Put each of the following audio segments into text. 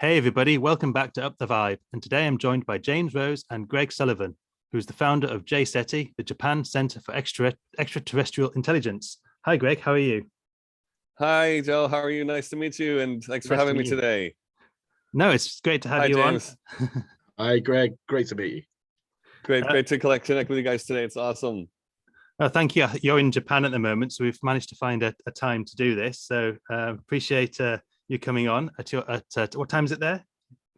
Hey everybody, welcome back to Up the Vibe. And today I'm joined by James Rose and Greg Sullivan, who's the founder of JSETI, the Japan Center for Extra-terrestrial Intelligence. Hi Greg, how are you? Hi, Joe. How are you? Nice to meet you, and thanks for Nice to having me meet you. today. No, it's great to have Hi, you on. James. Hi, Greg. Great to meet you. Great, Uh, great to connect with you guys today. It's awesome. Thank you. You're in Japan at the moment, so we've managed to find a time to do this. So appreciate you coming on at what time is it there?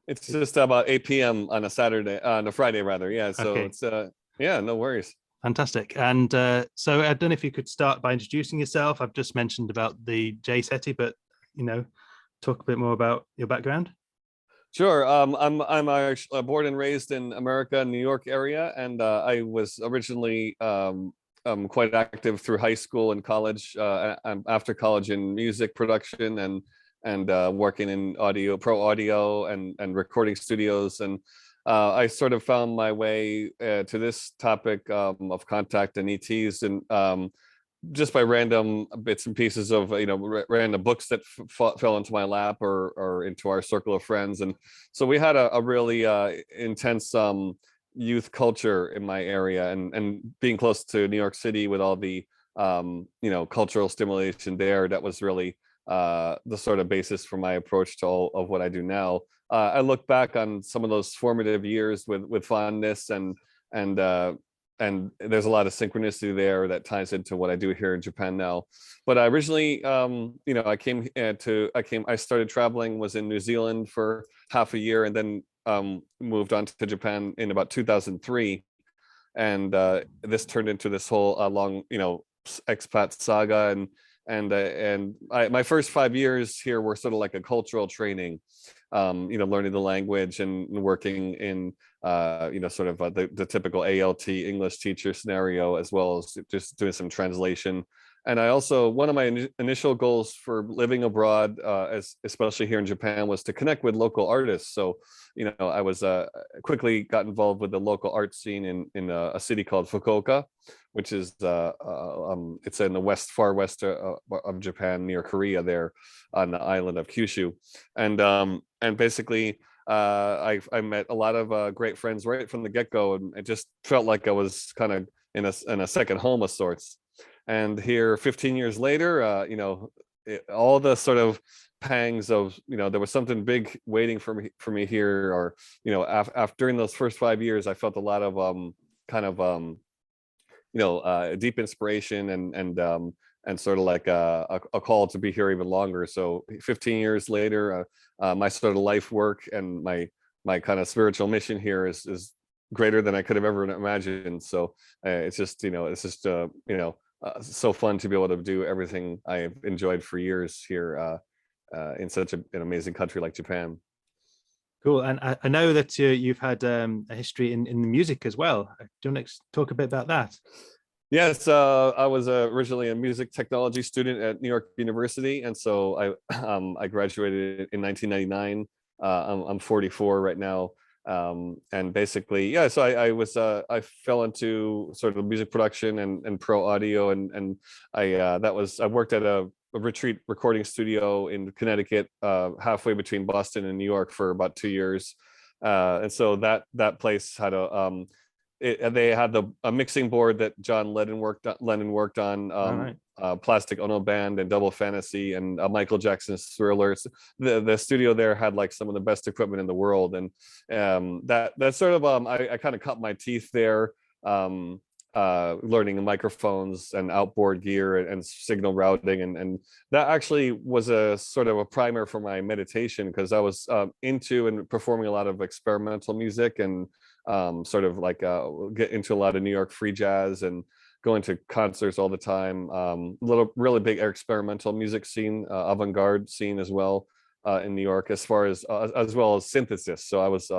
It's just about 8 p.m. on a Saturday, on a Friday rather. Yeah, so Okay, it's yeah, no worries. fantastic. And so I don't know if you could start by introducing yourself. I've just mentioned about the JSETI, but you know, talk a bit more about your background. Sure. I'm Irish, born and raised in America, New York area, and I was originally quite active through high school and college, and after college in music production and working in pro audio and recording studios. And I sort of found my way to this topic of contact and ETs, and just by random bits and pieces of random books that fell into my lap or into our circle of friends. And so we had a really intense youth culture in my area, and being close to New York City with all the cultural stimulation there, that was really the sort of basis for my approach to all of what I do now. I look back on some of those formative years with fondness, and there's a lot of synchronicity there that ties into what I do here in Japan now. But I originally, I started traveling, was in New Zealand for half a year, and then moved on to Japan in about 2003. And this turned into this whole long, expat saga. My first 5 years here were sort of like a cultural training, learning the language and working in sort of the typical ALT English teacher scenario, as well as just doing some translation. And I also, one of my initial goals for living abroad, especially here in Japan, was to connect with local artists. So, I was quickly got involved with the local art scene in a city called Fukuoka, which is it's in the far west of Japan, near Korea, there on the island of Kyushu. And basically, I met a lot of great friends right from the get-go, and it just felt like I was kind of in a second home of sorts. And here, 15 years later, all the sort of pangs of, there was something big waiting for me here, or after during those first 5 years, I felt a lot of deep inspiration and sort of like a call to be here even longer. So 15 years later, my sort of life work and my kind of spiritual mission here is greater than I could have ever imagined. So it's just so fun to be able to do everything I've enjoyed for years here in such an amazing country like Japan. Cool. And I know that you've had a history in the music as well. Do you want to talk a bit about that? Yes, I was originally a music technology student at New York University, and so I graduated in 1999. I'm 44 right now, and basically, yeah. So I fell into sort of music production and pro audio, and I worked at a retreat recording studio in Connecticut, halfway between Boston and New York, for about 2 years, and so that place had they had a mixing board that John Lennon worked on, All right. Plastic Ono Band and Double Fantasy and Michael Jackson's Thriller. The studio there had like some of the best equipment in the world, and that sort of I kind of cut my teeth there, learning microphones and outboard gear and signal routing, and that actually was a sort of a primer for my meditation, because I was into and performing a lot of experimental music, and sort of like get into a lot of New York free jazz and going to concerts all the time. Really big experimental music scene, avant-garde scene as well in New York, as well as synthesis. So I was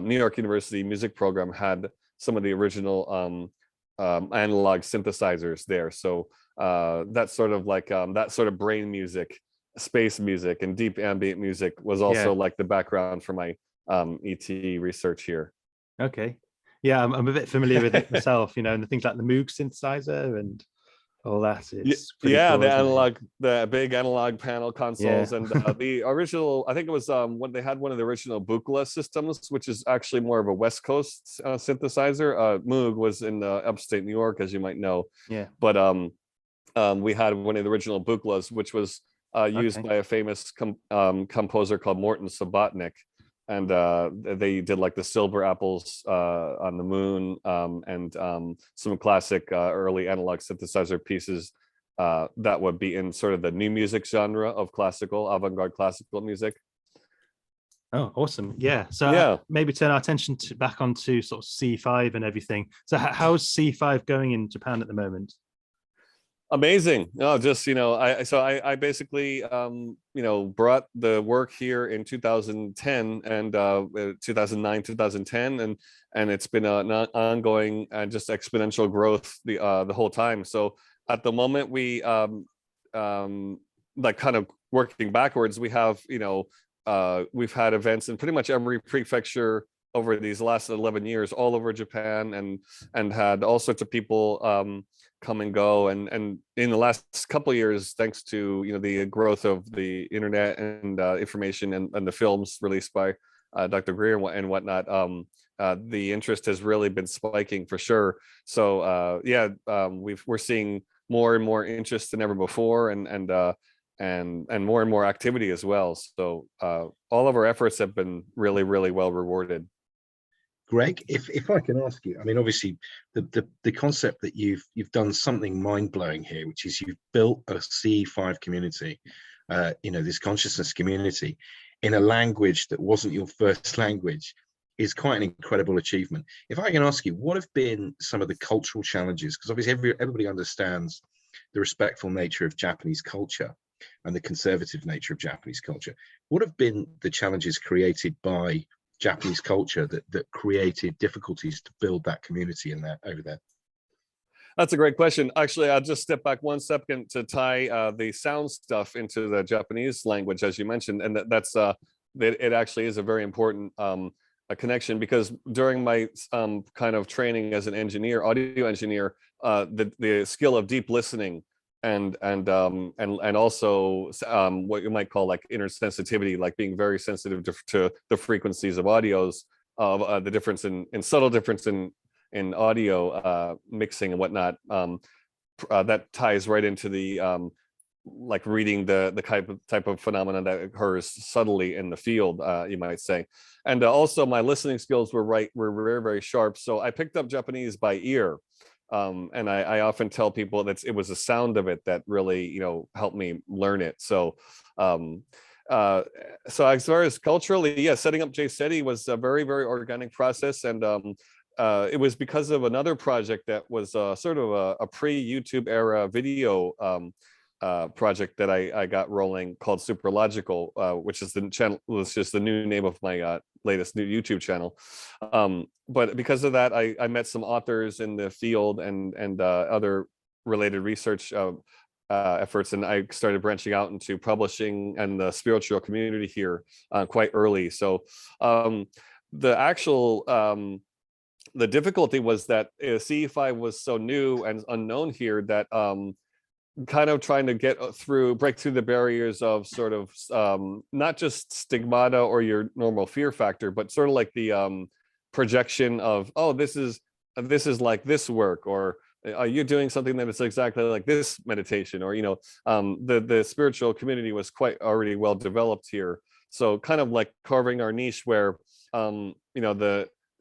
New York University music program had some of the original analog synthesizers there. So that's sort of like that sort of brain music, space music, and deep ambient music was also like the background for my ET research here. Okay. Yeah, I'm a bit familiar with it myself, and the things like the Moog synthesizer and Oh, that is pretty Yeah, cool, the isn't it? analog, the big analog panel Yeah. consoles, and the original. I think it was when they had one of the original Buchla systems, which is actually more of a West Coast synthesizer. Moog was in upstate New York, as you might know, Yeah. but we had one of the original Buchlas, which was used Okay. by a famous composer called Morton Subotnick, and they did like the Silver Apples on the Moon, and some classic early analog synthesizer pieces that would be in sort of the new music genre of classical, avant-garde classical music. Oh, awesome. Yeah. So Yeah. maybe turn our attention back onto sort of C5 and everything. So how's C5 going in Japan at the moment? Amazing. No, just I basically brought the work here in 2010 and 2009 2010, and it's been an ongoing and just exponential growth the whole time. So at the moment we like kind of working backwards, we have we've had events in pretty much every prefecture over these last 11 years all over Japan, and had all sorts of people come and go, and in the last couple of years, thanks to the growth of the internet and information and the films released by Dr. Greer and whatnot, the interest has really been spiking for sure. So we're seeing more and more interest than ever before, and more and more activity as well. So all of our efforts have been really, really well rewarded. Greg, if I can ask you, I mean, obviously the concept that you've done something mind-blowing here, which is you've built a CE5 community, this consciousness community in a language that wasn't your first language, is quite an incredible achievement. If I can ask you, what have been some of the cultural challenges? Because obviously everybody understands the respectful nature of Japanese culture and the conservative nature of Japanese culture. What have been the challenges created by Japanese culture that created difficulties to build that community over there? That's a great question. Actually, I'll just step back one second to tie the sound stuff into the Japanese language, as you mentioned, and that's it actually is a very important a connection, because during my kind of training as an engineer, audio engineer, the skill of deep listening and also what you might call like inner sensitivity, like being very sensitive to the frequencies of audios, of the difference in subtle difference in audio mixing and whatnot, that ties right into the like reading the type of phenomenon that occurs subtly in the field, you might say. And also my listening skills were very, very sharp. So I picked up Japanese by ear. And I often tell people that it was the sound of it that really, helped me learn it. So, so as far as culturally, yeah, setting up JSETI was a very, very organic process. And it was because of another project that was sort of a pre-YouTube era video project that I got rolling, called Superlogical, which is the channel, was just the new name of my latest new YouTube channel. But because of that, I met some authors in the field and other related research efforts, and I started branching out into publishing and the spiritual community here quite early. So the actual the difficulty was that CE5 was so new and unknown here that kind of trying to break through the barriers of sort of not just stigmata or your normal fear factor, but sort of like the projection of, oh, this is like this work, or are you doing something that is exactly like this meditation, or the spiritual community was quite already well developed here. So kind of like carving our niche where the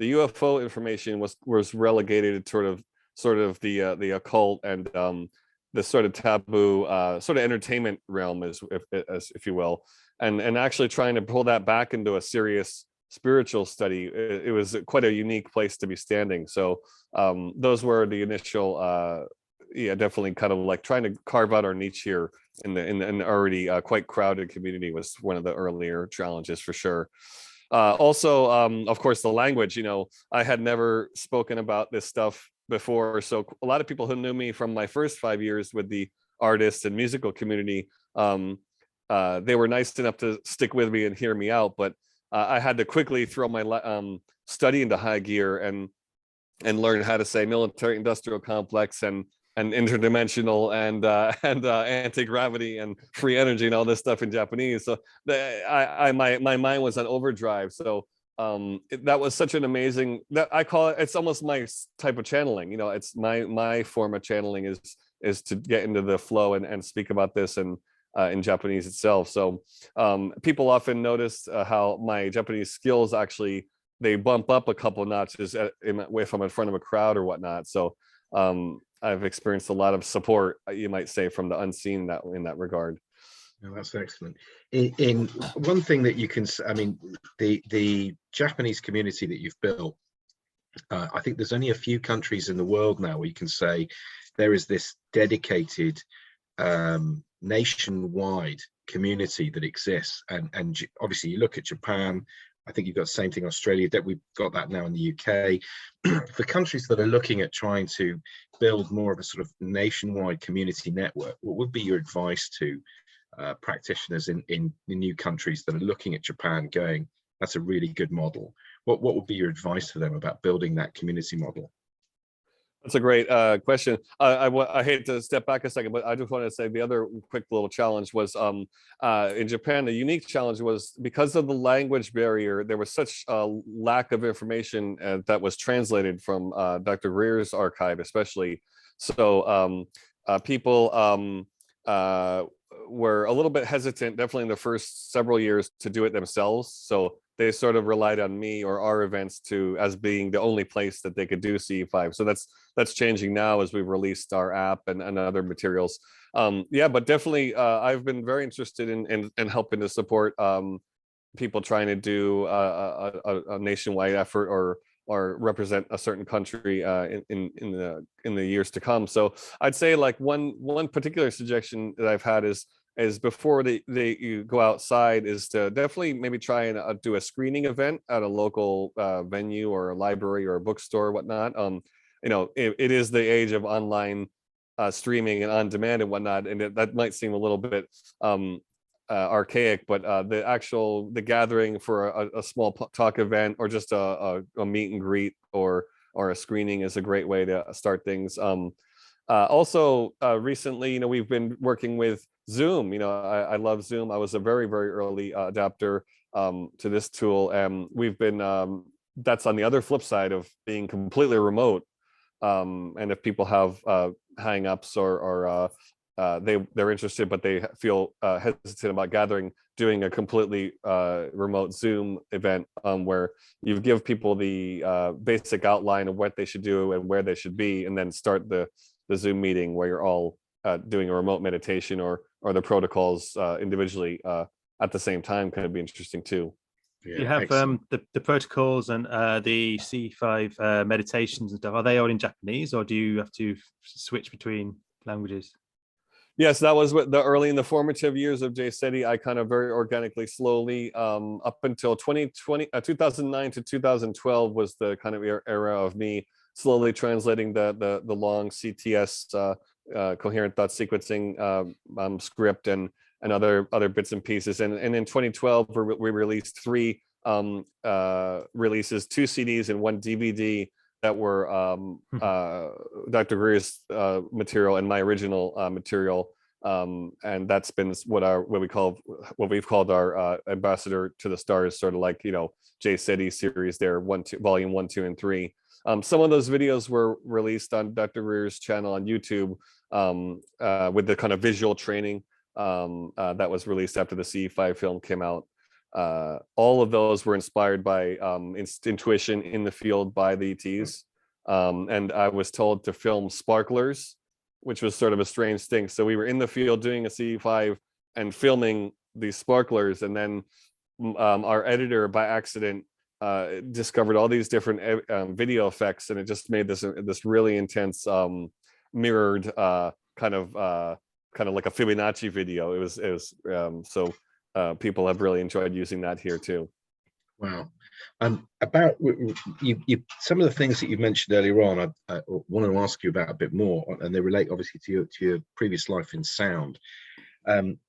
UFO information was relegated to sort of the occult and the sort of taboo sort of entertainment realm, as if you will, and actually trying to pull that back into a serious spiritual study. It was quite a unique place to be standing. So those were the initial definitely kind of like trying to carve out our niche here in the already quite crowded community was one of the earlier challenges for sure. Also, of course, the language. I had never spoken about this stuff before, so a lot of people who knew me from my first 5 years with the artists and musical community, they were nice enough to stick with me and hear me out, but I had to quickly throw my study into high gear and learn how to say military industrial complex and interdimensional and anti-gravity and free energy and all this stuff in Japanese. So my mind was on overdrive. So that was such an amazing, that I call it, it's almost my type of channeling. You know, it's my form of channeling is to get into the flow and speak about this and in Japanese itself. So people often notice how my Japanese skills actually, they bump up a couple notches if I'm in front of a crowd or whatnot. So I've experienced a lot of support, you might say, from the unseen in that regard. No, that's excellent. In one thing that you can, I mean, the Japanese community that you've built, I think there's only a few countries in the world now where you can say there is this dedicated nationwide community that exists. And obviously you look at Japan, I think you've got the same thing in Australia, that we've got that now in the UK. For countries that are looking at trying to build more of a sort of nationwide community network, what would be your advice to practitioners in new countries that are looking at Japan going, that's a really good model? What would be your advice for them about building that community model? That's a great question. I hate to step back a second, but I just want to say the other quick little challenge was in Japan, the unique challenge was because of the language barrier, there was such a lack of information that was translated from Dr. Greer's archive, especially. So people were a little bit hesitant, definitely in the first several years, to do it themselves. So they sort of relied on me or our events as being the only place that they could do CE5. So that's changing now as we've released our app and other materials. Yeah, but definitely I've been very interested in helping to support people trying to do a nationwide effort or represent a certain country in the years to come. So I'd say like one particular suggestion that I've had is before you go outside is to definitely maybe try and do a screening event at a local venue or a library or a bookstore or whatnot. You know, it is the age of online streaming and on demand and whatnot, and that might seem a little bit archaic, but the gathering for a small talk event or just a meet and greet or a screening is a great way to start things. Also recently, you know, we've been working with Zoom. You know, I love Zoom. I was a very, very early adapter to this tool, and we've been that's on the other flip side of being completely remote. And if people have hang-ups or they're interested, but they feel hesitant about doing a completely remote Zoom event where you give people the basic outline of what they should do and where they should be, and then start the Zoom meeting where you're all doing a remote meditation or the protocols individually at the same time. Kind of be interesting too. Yeah, you have the protocols and the CE5 meditations and stuff. Are they all in Japanese, or do you have to switch between languages? Yes, that was what in the formative years of JSETI. I kind of very organically, slowly, up until 2009 to 2012 was the kind of era of me slowly translating the long CTS coherent thought sequencing script and other bits and pieces. And in 2012, we released 3 releases, 2 CDs and 1 DVD that were Dr. Greer's material and my original material, and that's been what we've called our ambassador to the stars, sort of like, you know, JSETI series there, volume 1, 2, and 3. Some of those videos were released on Dr. Greer's channel on YouTube with the kind of visual training that was released after the CE5 film came out. All of those were inspired by intuition in the field by the ETs. And I was told to film sparklers, which was sort of a strange thing. So we were in the field doing a CE5 and filming these sparklers. And then our editor by accident discovered all these different video effects. And it just made this really intense mirrored kind of like a Fibonacci video. It was so people have really enjoyed using that here too. Wow. About you, some of the things that you mentioned earlier on, I want to ask you about a bit more, and they relate obviously to your previous life in sound.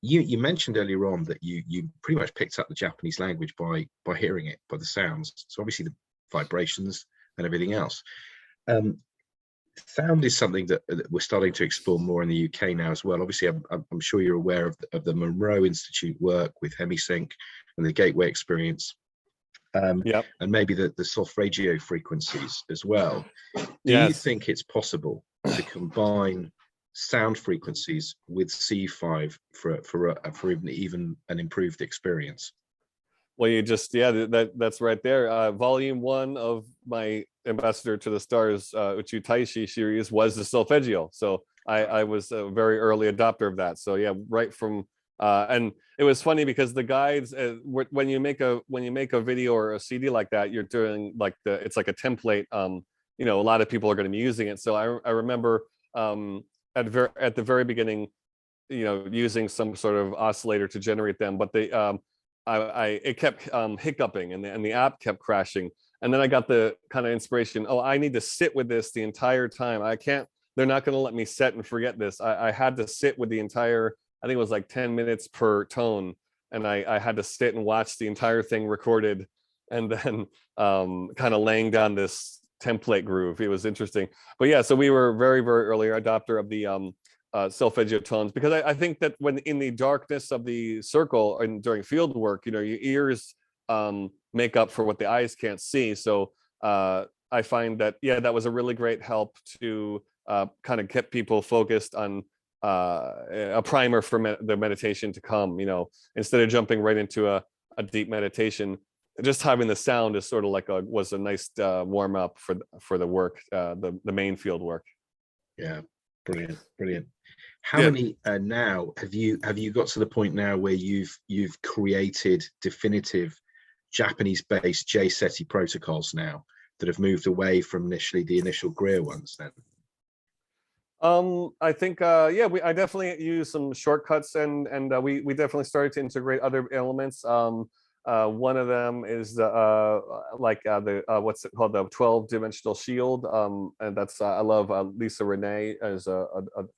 You mentioned earlier on that you pretty much picked up the Japanese language by hearing it, by the sounds. So obviously the vibrations and everything else. sound is something that we're starting to explore more in the UK now as well. Obviously, I'm sure you're aware of the Monroe Institute work with Hemisync and the Gateway experience, and maybe the soft radio frequencies as well. Do you think it's possible to combine sound frequencies with CE5 for even an improved experience? Well, you just, that's right there. Volume 1 of my Ambassador to the Stars Uchu Taishi series was the solfeggio. So I was a very early adopter of that. So yeah, right from and it was funny because the guides, when you make a video or a CD like that, you're doing like it's like a template. You know, a lot of people are going to be using it. So I remember at the very beginning, you know, using some sort of oscillator to generate them, but they it kept hiccuping and the app kept crashing. And then I got the kind of inspiration, oh, I need to sit with this the entire time. They're not going to let me set and forget this. I had to sit with the entire, I think it was like 10 minutes per tone. And I had to sit and watch the entire thing recorded and then kind of laying down this template groove. It was interesting. But yeah, so we were very, very early adopter of the solfeggio tones, because I think that when in the darkness of the circle and during field work, you know, your ears make up for what the eyes can't see. So I find that, that was a really great help to kind of get people focused on a primer for the meditation to come. You know, instead of jumping right into a deep meditation, just having the sound is sort of like was a nice warm up for the work, the main field work. Yeah, brilliant. How many now have you got to the point now where you've created definitive Japanese-based JSETI protocols now that have moved away from the initial Greer ones then? I think I definitely use some shortcuts, and we definitely started to integrate other elements. One of them is what's it called, the 12-dimensional shield, and that's I love Lisa Renee as a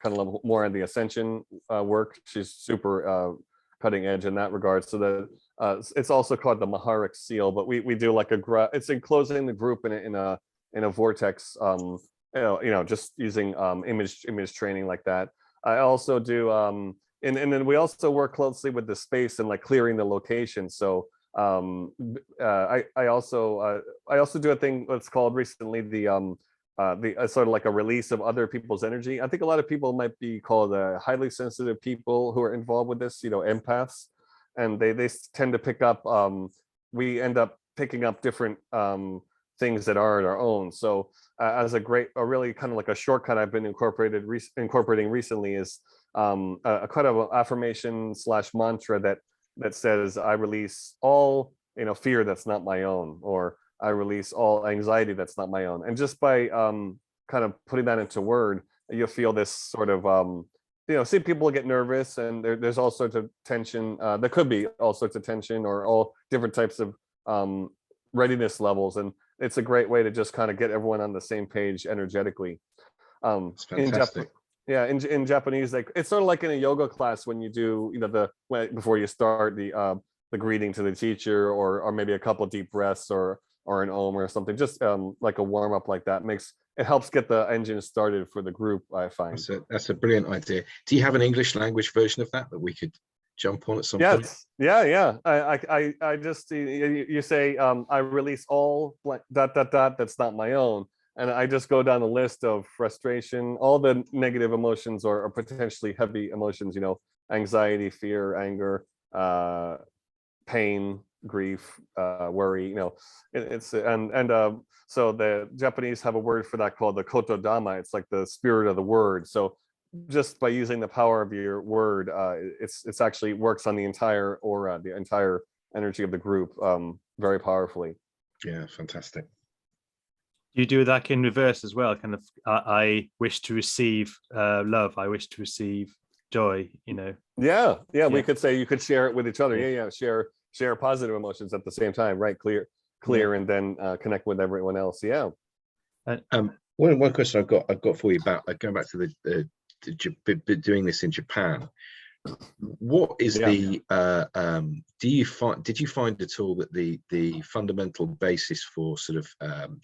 kind of more on the Ascension work. She's super cutting edge in that regard. So that it's also called the Maharic seal, but we do like it's enclosing the group in a vortex. You know, just using image training like that. I also do and then we also work closely with the space and like clearing the location. So I also do a thing that's called recently the sort of like a release of other people's energy. I think a lot of people might be called highly sensitive people who are involved with this, you know, empaths, and they tend to pick up. We end up picking up different things that aren't our own. So as a really kind of like a shortcut I've been incorporating recently is a kind of affirmation / mantra that says, I release all, you know, fear that's not my own, or I release all anxiety that's not my own. And just by kind of putting that into word, you'll feel this sort of you know, see people get nervous, and there's all sorts of tension. There could be all sorts of tension or all different types of readiness levels, and it's a great way to just kind of get everyone on the same page energetically. It's fantastic. In Japanese, like it's sort of like in a yoga class when you do, you know, before you start the greeting to the teacher, or maybe a couple of deep breaths or an om or something, just like a warm up like that helps get the engine started for the group, I find. That's a brilliant idea. Do you have an English language version of that we could jump on at some point? Yeah. I just, you say, I release all ... that's not my own. And I just go down the list of frustration, all the negative emotions or potentially heavy emotions, you know, anxiety, fear, anger, pain, grief, worry, you know, so the Japanese have a word for that called the kotodama. It's like the spirit of the word. So just by using the power of your word, it's actually works on the entire aura, the entire energy of the group, very powerfully. Yeah, fantastic. You do that in reverse as well, kind of I wish to receive love, I wish to receive joy, you know. Yeah, we could say you could share it with each other. Share positive emotions at the same time, right? Clear and then connect with everyone else. One question I've got for you about going back to the doing this in Japan. What is did you find at all that the fundamental basis for sort of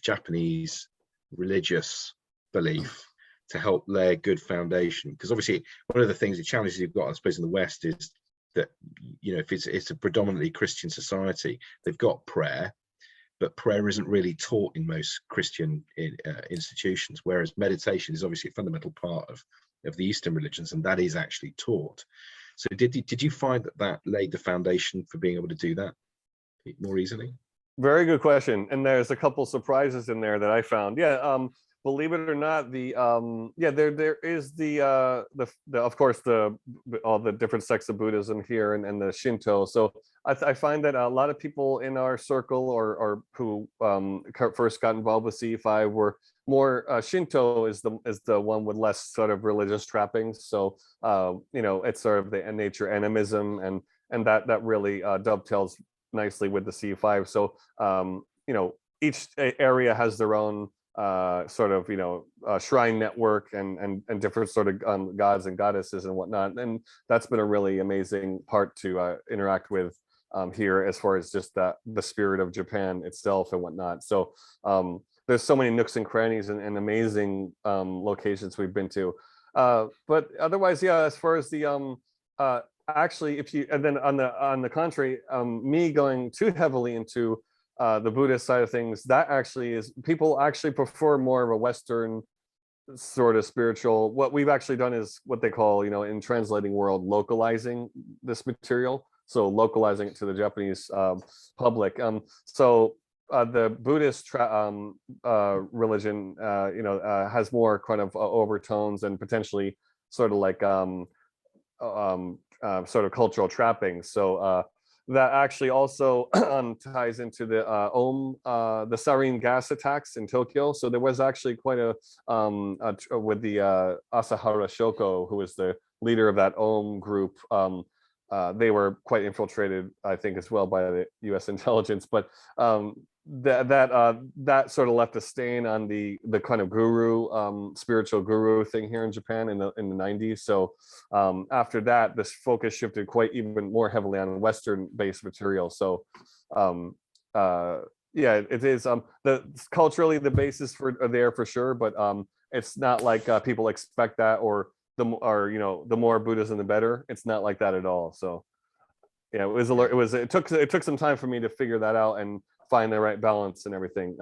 Japanese religious belief to help lay a good foundation? Because obviously one of the things, the challenges you've got, I suppose, in the West is that, you know, if it's a predominantly Christian society, they've got prayer, but prayer isn't really taught in most Christian institutions, whereas meditation is obviously a fundamental part of the Eastern religions, and that is actually taught. So did you find that laid the foundation for being able to do that more easily? Very good question, and there's a couple surprises in there that I found. Believe it or not, there is the of course all the different sects of Buddhism here and the Shinto. So I find that a lot of people in our circle or who first got involved with CE5 were more Shinto is the one with less sort of religious trappings. So you know, it's sort of the nature animism, and that really dovetails nicely with the CE5. So you know, each area has their own sort of, you know, shrine network and different sort of gods and goddesses and whatnot, and that's been a really amazing part to interact with here, as far as just the spirit of Japan itself and whatnot. So there's so many nooks and crannies and amazing locations we've been to, but otherwise, yeah, as far as the actually, if you, and then on the contrary, me going too heavily into the Buddhist side of things, that actually is, people actually prefer more of a Western sort of spiritual. What we've actually done is what they call, you know, in translating world, localizing this material. So localizing it to the Japanese public. So the Buddhist religion, you know, has more kind of overtones and potentially sort of like sort of cultural trappings. So that actually also ties into the the sarin gas attacks in Tokyo. So there was actually quite a with the Asahara Shoko, who was the leader of that group. They were quite infiltrated, I think, as well by the U.S. intelligence. But that sort of left a stain on the kind of guru, spiritual guru thing here in Japan in the 90s. So after that, this focus shifted quite even more heavily on Western-based material. So yeah, it is culturally the basis are there for sure, but it's not like people expect that, or you know, the more Buddhism the better. It's not like that at all. So yeah, it took some time for me to figure that out and find the right balance and everything.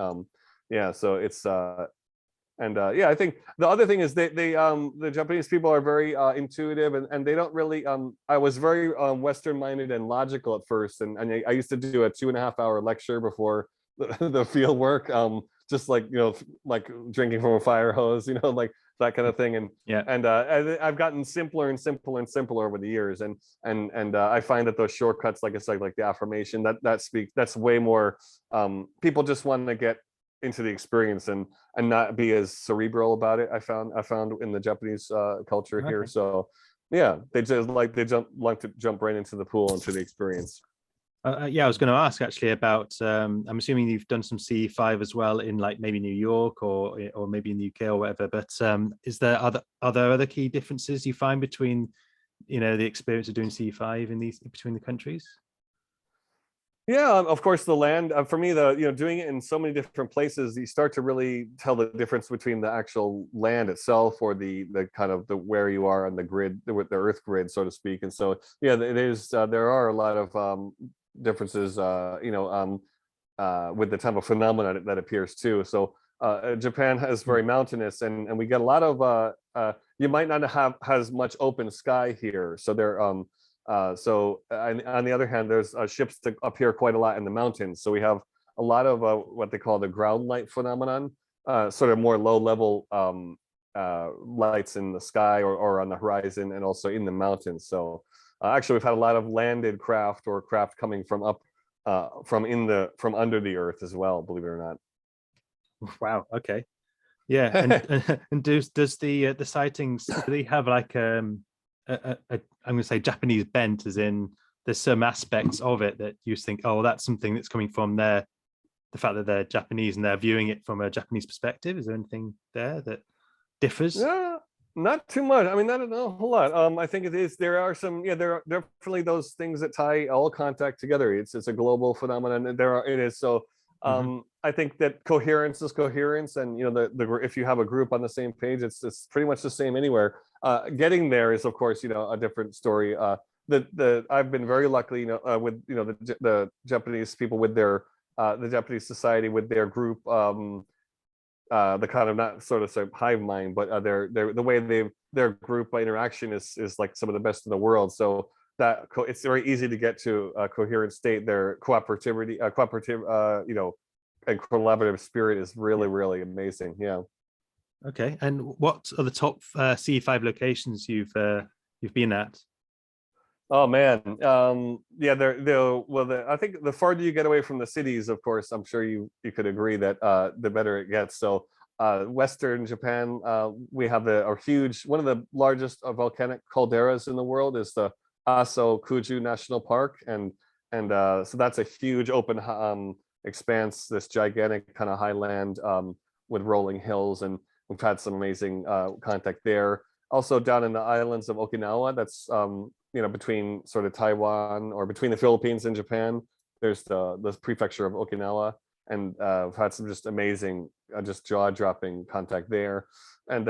Yeah, so it's yeah, I think the other thing is the Japanese people are very intuitive, and they don't really I was very Western minded and logical at first, and I used to do a 2.5-hour lecture before the field work, just like, you know, like drinking from a fire hose, you know, like that kind of thing. And yeah, and I've gotten simpler and simpler and simpler over the years, and I find that those shortcuts, like it's like the affirmation, that's way more, people just want to get into the experience and not be as cerebral about it. I found in the Japanese culture here. So yeah, they like to jump right into the pool, into the experience. Yeah, I was going to ask actually about, I'm assuming you've done some CE5 as well in like maybe New York or maybe in the UK or whatever, but are there other key differences you find between, you know, the experience of doing CE5 between the countries? Yeah, of course, the land, for me, doing it in so many different places, you start to really tell the difference between the actual land itself, or the kind of where you are on the grid, with the Earth grid, so to speak. And so, yeah, it is, there are a lot of differences, with the type of phenomena that appears too. So Japan is very mountainous, and we get a lot of, you might not have as much open sky here. So there, so on the other hand, there's ships that appear quite a lot in the mountains. So we have a lot of what they call the ground light phenomenon, sort of more low level lights in the sky or on the horizon, and also in the mountains. So actually, we've had a lot of landed craft or craft coming from up, from under the earth as well, believe it or not. Wow. Okay. Yeah. And does the sightings, do they have like I'm going to say Japanese bent, as in there's some aspects of it that you think, oh, that's something that's coming from the fact that they're Japanese and they're viewing it from a Japanese perspective? Is there anything there that differs? Yeah, not too much. I mean, not a whole lot. I think it is. There are some. Yeah, there are definitely those things that tie all contact together. It's a global phenomenon. It is so. I think that coherence is coherence, and if you have a group on the same page, it's pretty much the same anywhere. Getting there is, of course, a different story. I've been very lucky, with the Japanese people with their the Japanese society with their group, the kind of not sort of hive mind, but the way their group interaction is like some of the best in the world. So that it's very easy to get to a coherent state. Their cooperative, and collaborative spirit is really, really amazing. Yeah. Okay. And what are the top CE5 locations you've been at? Oh man, yeah, I think the farther you get away from the cities, of course, I'm sure you could agree that the better it gets. So Western Japan, we have one of the largest volcanic calderas in the world is the Aso Kuju National Park, and so that's a huge open expanse, this gigantic kind of highland with rolling hills, and we've had some amazing contact there. Also down in the islands of Okinawa, that's between sort of Taiwan or between the Philippines and Japan, there's the prefecture of Okinawa, and I've had some just amazing, just jaw-dropping contact there. And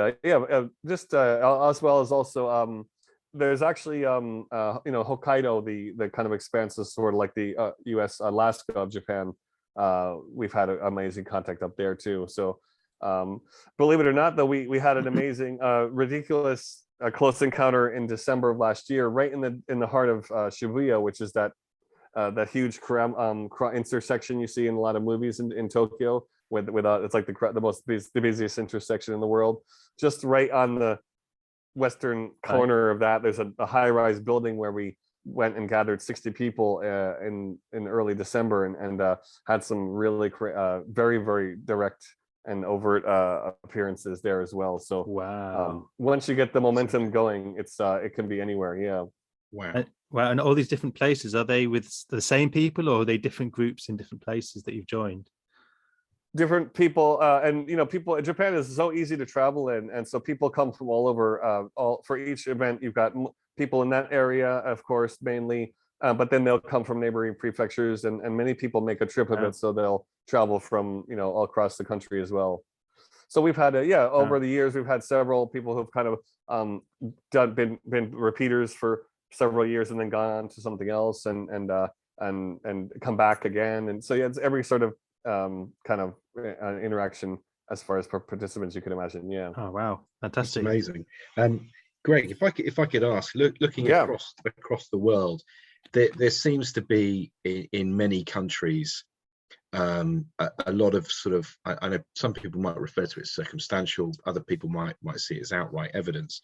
just as well as also there's actually Hokkaido, the kind of expanse is sort of like the U.S. Alaska of Japan. We've had amazing contact up there too. So believe it or not, though, we had an amazing, ridiculous close encounter in December of last year, right in the heart of Shibuya, which is that huge intersection you see in a lot of movies in Tokyo. With it's like the busiest intersection in the world. Just right on the western corner of that, there's a high-rise building where we went and gathered 60 people in early December, and had some really very, very direct and overt appearances there as well. So wow, once you get the momentum going, it can be anywhere. Yeah. Wow. Wow. And all these different places, are they with the same people, or are they different groups in different places that you've joined? Different people, and people in Japan is so easy to travel in, and so people come from all over. For each event, you've got people in that area, of course, mainly, but then they'll come from neighboring prefectures, and many people make a trip of it, so they'll travel from all across the country as well. So we've had over the years, we've had several people who've kind of been repeaters for several years and then gone on to something else, and come back again. And so it's every sort of kind of interaction as far as participants you can imagine. Yeah. Oh wow, fantastic. That's amazing. And Greg, if I could ask, looking across the world, there seems to be in many countries a lot of sort of, I know some people might refer to it as circumstantial, other people might see it as outright evidence,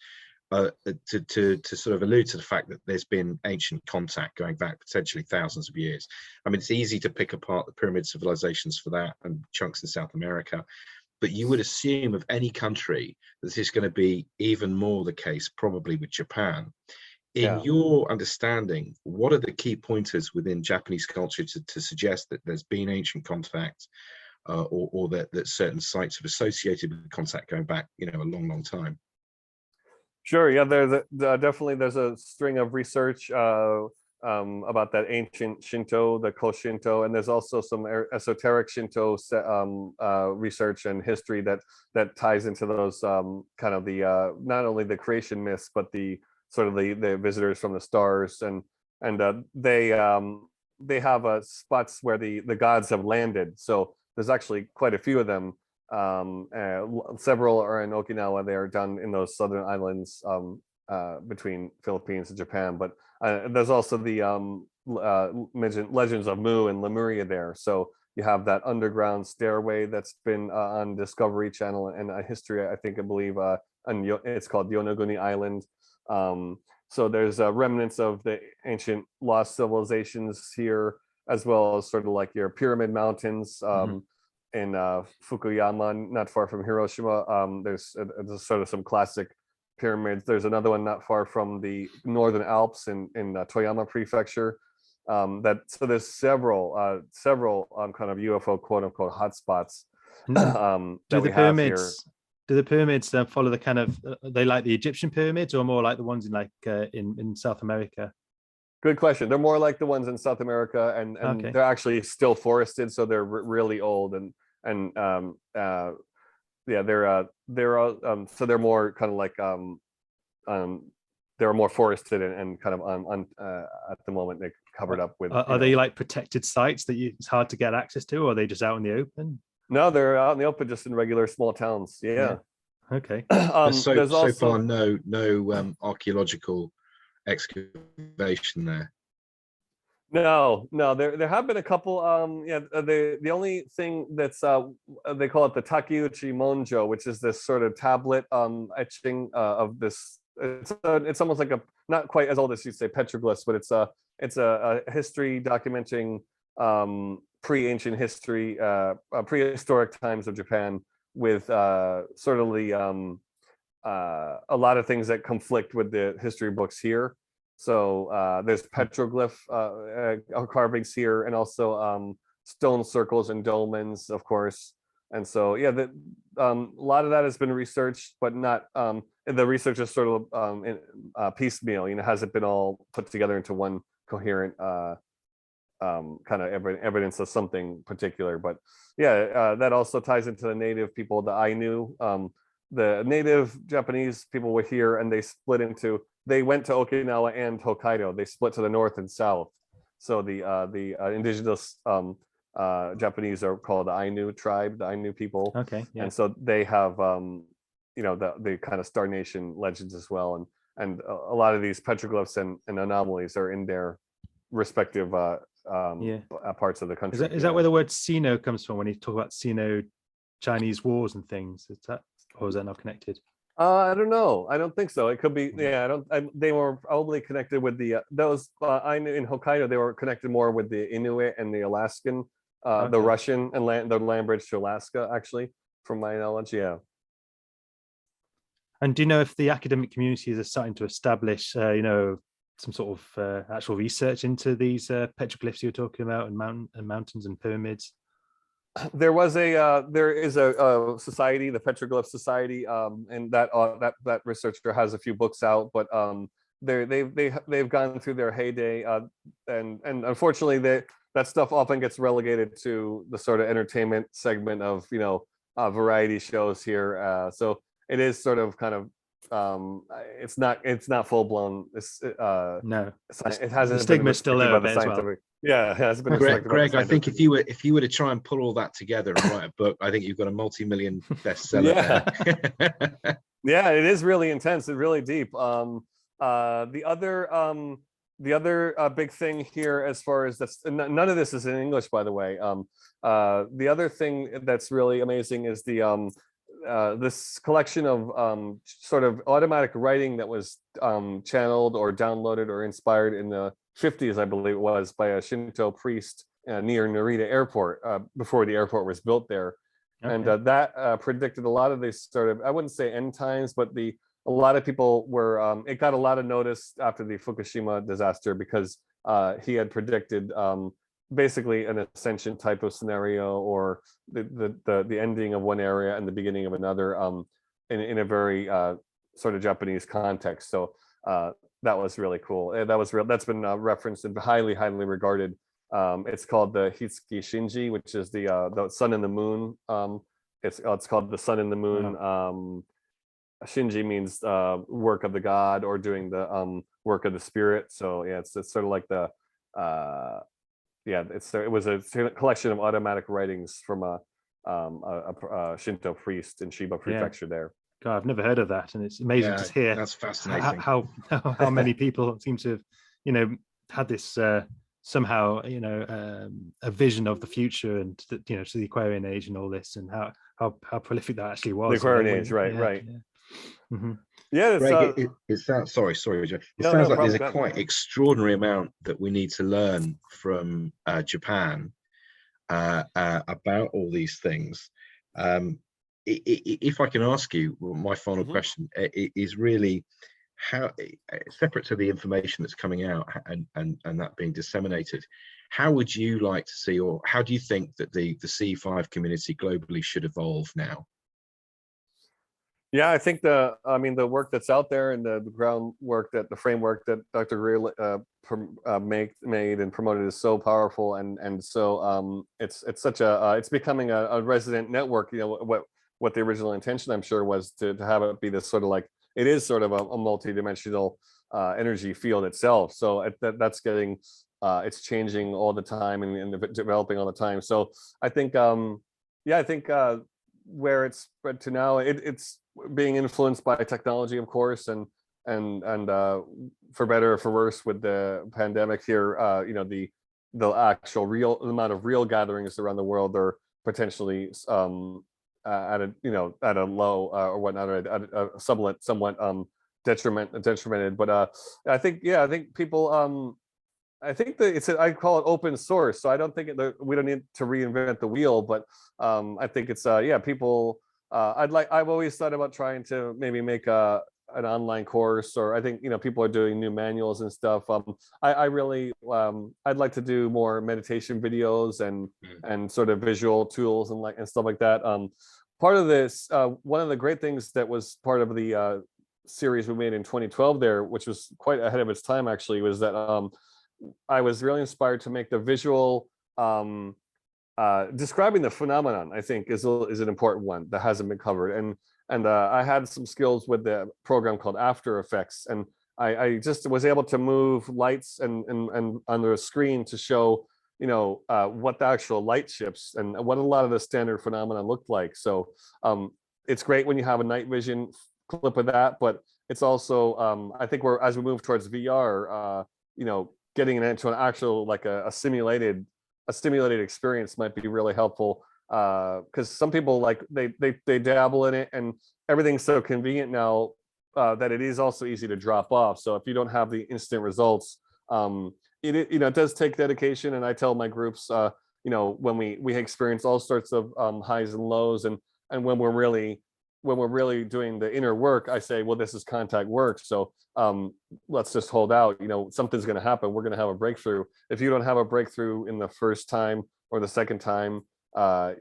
to sort of allude to the fact that there's been ancient contact going back potentially thousands of years. I mean, it's easy to pick apart the pyramid civilizations for that and chunks in South America, but you would assume of any country that this is going to be even more the case probably with Japan. In your understanding, what are the key pointers within Japanese culture to suggest that there's been ancient contact, or that certain sites have associated with contact going back, a long time? Sure. Yeah, there's definitely a string of research about that ancient Shinto, the Koshinto, and there's also some esoteric Shinto research and history that ties into those kind of the not only the creation myths, but the sort of the visitors from the stars, and they have spots where the gods have landed. So there's actually quite a few of them. Several are in Okinawa. They are done in those southern islands between Philippines and Japan. But there's also the legends of Mu and Lemuria there. So you have that underground stairway that's been on Discovery Channel, and a history, I believe, it's called Yonaguni Island. So there's remnants of the ancient lost civilizations here, as well as sort of like your Pyramid Mountains in Fukuyama, not far from Hiroshima. There's sort of some classic pyramids. There's another one not far from the Northern Alps in Toyama Prefecture. So there's several kind of UFO quote unquote hotspots that we have here. Do the pyramids follow the kind of, they like the Egyptian pyramids, or more like the ones in in South America? Good question. They're more like the ones in South America, and Okay. they're actually still forested, so they're really old, and yeah, so they're more kind of like they're more forested and kind of at the moment they're covered up with. Are they like protected sites that it's hard to get access to, or are they just out in the open? No, they're out in the open, just in regular small towns. Yeah. Okay. There's so also far no archaeological excavation there. No, there have been a couple. Yeah, the only thing that's they call it the Takeuchi Monjo, which is this sort of tablet etching of this. It's almost like a, not quite as old as you say petroglyphs, but it's a history documenting pre-ancient history, prehistoric times of Japan, with sort of the a lot of things that conflict with the history books here. So there's petroglyph carvings here, and also stone circles and dolmens, of course. And so, yeah, a lot of that has been researched, but not the research is sort of piecemeal. You know, hasn't been all put together into one coherent kind of evidence of something particular. But yeah, that also ties into the native people, the Ainu. The native Japanese people were here, and they split into. They went to Okinawa and Hokkaido. They split to the north and south. So the indigenous Japanese are called the Ainu tribe, the Ainu people. Okay. Yeah. And so they have you know, the kind of Star Nation legends as well, and a lot of these petroglyphs and anomalies are in their respective parts of the country. Is that where the word Sino comes from when you talk about Sino-Chinese wars and things? Is that, or is that not connected? I don't know. I don't think so. It could be. Yeah, they were probably connected with the those Ainu in Hokkaido. They were connected more with the Inuit and the Alaskan, the Russian and the land bridge to Alaska. Actually, from my knowledge, yeah. And do you know if the academic communities are starting to establish, you know, some sort of actual research into these petroglyphs you're talking about, and mountains and pyramids? There is a society, the Petroglyph Society, and that researcher has a few books out, but they've gone through their heyday, and unfortunately that stuff often gets relegated to the sort of entertainment segment of, you know, variety shows here. So it is sort of kind of it's not full blown. No, it hasn't. The stigma still there as well. Yeah, it has been. Greg, I think if you were to try and pull all that together and write a book, I think you've got a multi-million bestseller. Yeah. Yeah, it is really intense and really deep. The other big thing here, as far as this, none of this is in English, by the way. The other thing that's really amazing is the this collection of sort of automatic writing that was channeled or downloaded or inspired in the 50s, I believe it was, by a Shinto priest near Narita Airport, before the airport was built there. Okay. And that predicted a lot of these sort of, I wouldn't say end times, but a lot of people were, it got a lot of notice after the Fukushima disaster, because he had predicted basically an ascension type of scenario, or the ending of one area and the beginning of another, in a very sort of Japanese context. So that was really cool. That's been referenced and highly regarded. It's called the Hitsuki Shinji, which is the sun and the moon. It's called the sun and the moon. Shinji means work of the god, or doing the work of the spirit. So yeah, it's sort of like the it was a collection of automatic writings from a Shinto priest in Shiba Prefecture there. God, I've never heard of that, and it's amazing to hear. That's fascinating. How many people seem to have, you know, had this somehow, you know, a vision of the future, and you know, to the Aquarian age and all this, and how prolific that actually was. The Aquarian age, right. Yeah. Mm-hmm. Yeah, Greg, it sounds. Sorry, Joe. It sounds like there's a quite extraordinary amount that we need to learn from Japan about all these things. If I can ask you, my final question is really how, separate to the information that's coming out and that being disseminated, how would you like to see, or how do you think that the CE5 community globally should evolve now? Yeah, I think the work that's out there and the groundwork, that the framework that Dr. Greer made and promoted is so powerful, and so it's such a it's becoming a resident network. You know what the original intention, I'm sure, was to have it be this sort of like, it is sort of a multi-dimensional energy field itself. So that's getting it's changing all the time and developing all the time. So I think I think where it's spread to now, it's being influenced by technology, of course, and for better or for worse with the pandemic here, you know, the actual amount of real gatherings around the world are potentially at a low or whatnot, or at a somewhat detrimented. But I think people I think that I call it open source, so I don't think we don't need to reinvent the wheel, but I think it's people. I've always thought about trying to maybe make an online course, or I think, you know, people are doing new manuals and stuff. I really I'd like to do more meditation videos and sort of visual tools and stuff like that. Part of this, one of the great things that was part of the series we made in 2012 there, which was quite ahead of its time actually, was that I was really inspired to make the visual describing the phenomenon. I think is an important one that hasn't been covered, and I had some skills with the program called After Effects, and I just was able to move lights and on the screen to show, you know, what the actual light shifts and what a lot of the standard phenomena looked like. So it's great when you have a night vision clip of that, but it's also I think as we move towards VR, you know, getting into an actual, like a simulated experience might be really helpful, because some people, like, they dabble in it, and everything's so convenient now that it is also easy to drop off. So if you don't have the instant results, it does take dedication. And I tell my groups, you know, when we experience all sorts of highs and lows, and when we're really doing the inner work, I say, well, this is contact work, so let's just hold out. You know, something's going to happen. We're going to have a breakthrough. If you don't have a breakthrough in the first time or the second time,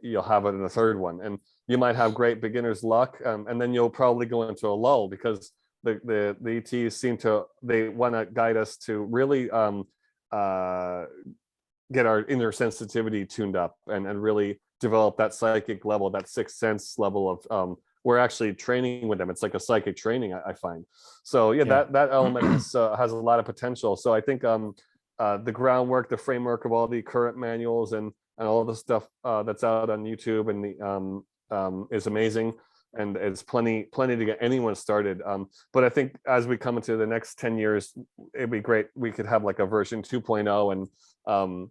you'll have it in the third one, and you might have great beginner's luck, and then you'll probably go into a lull, because the ETs they want to guide us to really get our inner sensitivity tuned up, and really develop that psychic level, that sixth sense level of we're actually training with them. It's like a psychic training, I find. So yeah. that element has a lot of potential. So I think the groundwork, the framework of all the current manuals and all the stuff that's out on YouTube and is amazing, and it's plenty to get anyone started. But I think as we come into the next 10 years, it'd be great. We could have like a version 2.0 and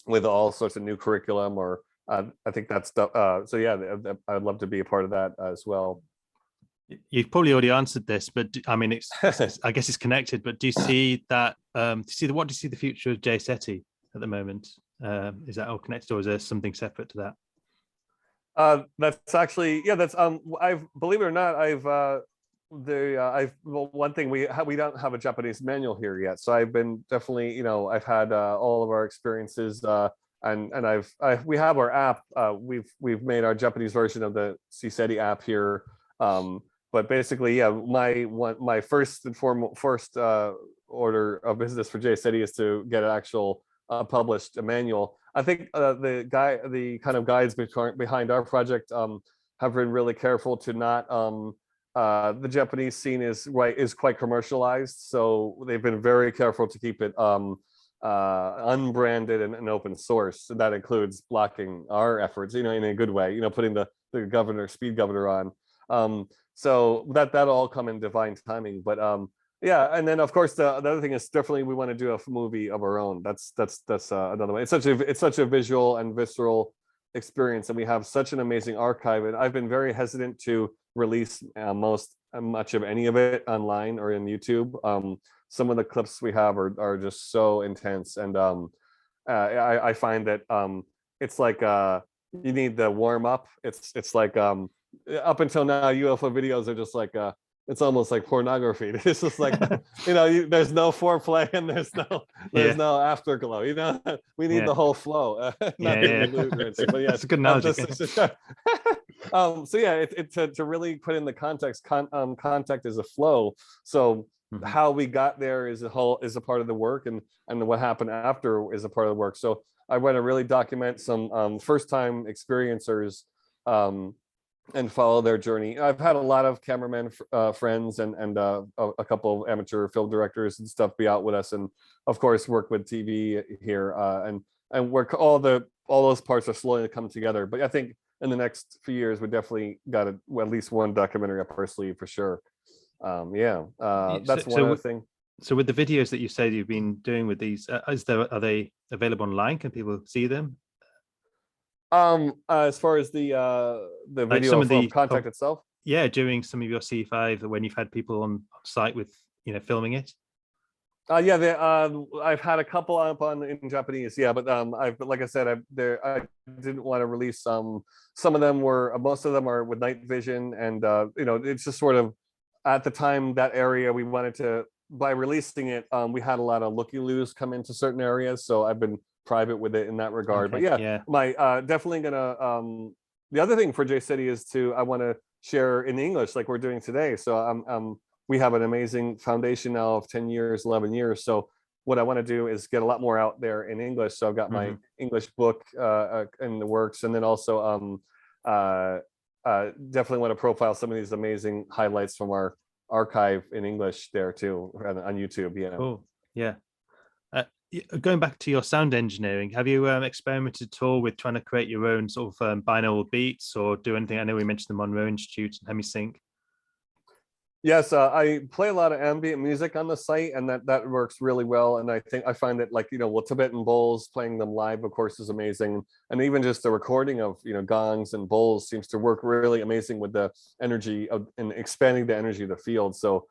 with all sorts of new curriculum, or I think that's stuff. So yeah, I'd love to be a part of that as well. You've probably already answered this, but I mean, I guess it's connected. But do you see that? What do you see the future of JSETI at the moment? Is that all connected, or is there something separate to that? That's actually, yeah. That's I've, believe it or not, one thing, we don't have a Japanese manual here yet. So I've been definitely, you know, I've had all of our experiences. And we have our app. We've made our Japanese version of the JCETI app here. But basically, yeah, my first order of business for JSETI is to get an actual published manual. I think the kind of guides behind our project have been really careful to not. The Japanese scene is quite commercialized, so they've been very careful to keep it unbranded and open source. So that includes blocking our efforts, you know, in a good way, you know, putting the speed governor on. So that'll all come in divine timing. But yeah, and then of course the other thing is definitely we want to do a movie of our own. That's another way. It's such a visual and visceral experience, and we have such an amazing archive. And I've been very hesitant to release much of any of it online or in YouTube. Some of the clips we have are just so intense, and I find that it's like you need the warm up. It's like up until now, UFO videos are just like it's almost like pornography. It's just like, you know, there's no foreplay and there's no afterglow. You know, we need the whole flow. But yeah, it's a good analogy. So yeah, to really put in the context, contact is a flow. So how we got there is a part of the work, and what happened after is a part of the work. So I want to really document some first-time experiencers and follow their journey. I've had a lot of cameramen friends and a couple of amateur film directors and stuff be out with us, and of course work with TV here, and work all those parts are slowly to come together. But I think in the next few years we definitely got at least one documentary up our sleeve for sure. That's one other thing. So with the videos that you said you've been doing with these, are they available online? Can people see them? As far as the video some of the contact itself, yeah, during some of your CE5 when you've had people on site with filming it. Yeah, I've had a couple up in Japanese, yeah, but like I said, I didn't want to release some of them most of them are with night vision, and it's just sort of at the time that area we wanted to, by releasing it, we had a lot of looky-loos come into certain areas, so I've been private with it in that regard. Okay, but yeah, my definitely gonna the other thing for JCETI is I want to share in English like we're doing today. So we have an amazing foundation now of 10 years, 11 years. So what I want to do is get a lot more out there in English. So I've got my English book in the works, and then also definitely want to profile some of these amazing highlights from our archive in English there too on YouTube. Yeah. Oh, yeah. Going back to your sound engineering, have you experimented at all with trying to create your own sort of binaural beats or do anything? I know we mentioned the Monroe Institute and HemiSync. Yes, I play a lot of ambient music on the site, and that works really well. And I find that, like, Tibetan bowls, playing them live, of course, is amazing. And even just the recording of gongs and bowls seems to work really amazing with the energy and expanding the energy of the field. So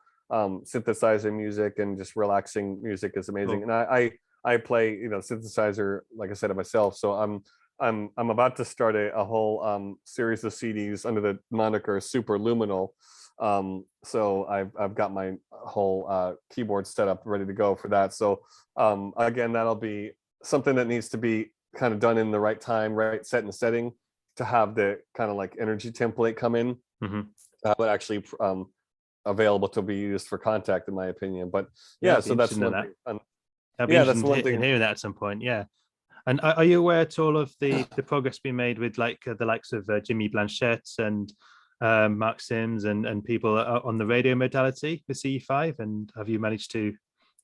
synthesizing music and just relaxing music is amazing. Cool. And I play synthesizer, like I said, myself. So I'm about to start a whole series of CDs under the moniker Super Luminal. So I've got my whole keyboard set up ready to go for that. So again, that'll be something that needs to be kind of done in the right time, right set and setting, to have the kind of like energy template come in, but actually available to be used for contact, in my opinion. But yeah, so that's one thing. That's one thing. Hearing that at some point, yeah. And are you aware at all of the progress being made with like the likes of Jimmy Blanchett and Mark Sims and people on the radio modality with CE5? And have you managed to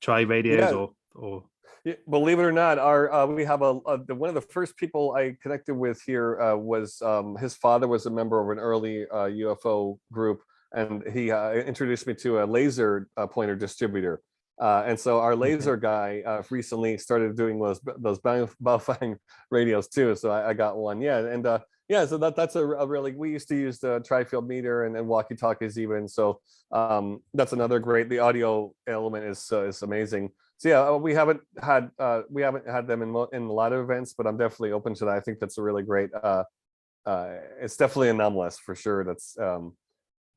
try radios or? Yeah, believe it or not, we have one of the first people I connected with here was his father was a member of an early UFO group, and he introduced me to a laser pointer distributor. And so our laser guy recently started doing those Baofeng radios too. So I got one, yeah, and yeah, so that's a really, we used to use the tri-field meter and walkie-talkies even. So that's another great. The audio element is amazing. So yeah, we haven't had them in a lot of events, but I'm definitely open to that. I think that's a really great. It's definitely anomalous for sure. That's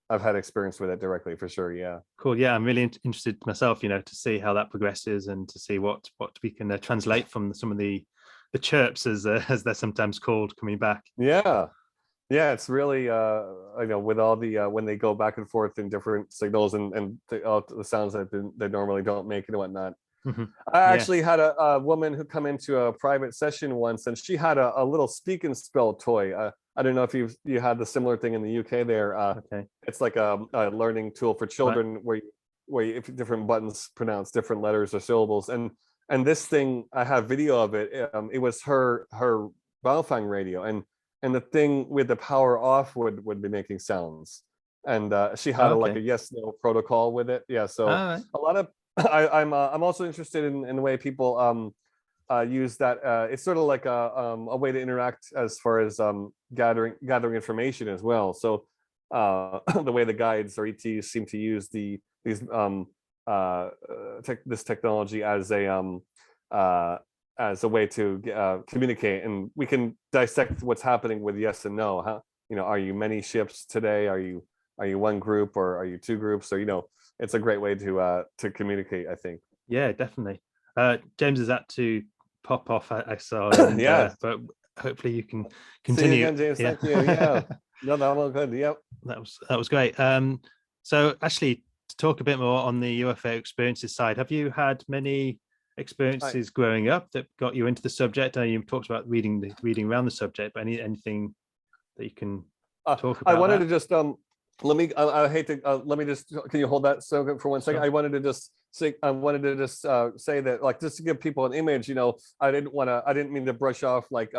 I've had experience with it directly for sure. Yeah. Cool. Yeah, I'm really interested myself, to see how that progresses and to see what we can translate from some of the chirps, as they're sometimes called, coming back. Yeah. It's really with all the when they go back and forth in different signals and the sounds that they normally don't make and whatnot. I actually had a woman who come into a private session once, and she had a little speak and spell toy. I don't know if you had the similar thing in the UK there. It's like a learning tool for children where if different buttons pronounce different letters or syllables. And this thing, I have video of it. It was her Baofeng radio, and the thing with the power off would be making sounds. And she had like a yes/no protocol with it. Yeah, so a lot of I'm also interested in the way people use that. It's sort of like a way to interact as far as gathering information as well. So the way the guides or ETs seem to use this technology as a way to communicate, and we can dissect what's happening with yes and no. How, are you many ships today? Are you one group, or are you two groups? So it's a great way to communicate, I think. Yeah, definitely. James is at to pop off, I saw. And, but hopefully you can continue. See you again, James. Thank you. Yeah. No, that was good. Yep. That was great. So actually, to talk a bit more on the UFO experiences side, have you had many experiences growing up that got you into the subject? You talked about reading around the subject, but anything that you can talk about? I wanted to just let me. I hate to let me just. Can you hold that so for 1 second? Sure. I wanted to just say that, like, just to give people an image. I didn't mean to brush off like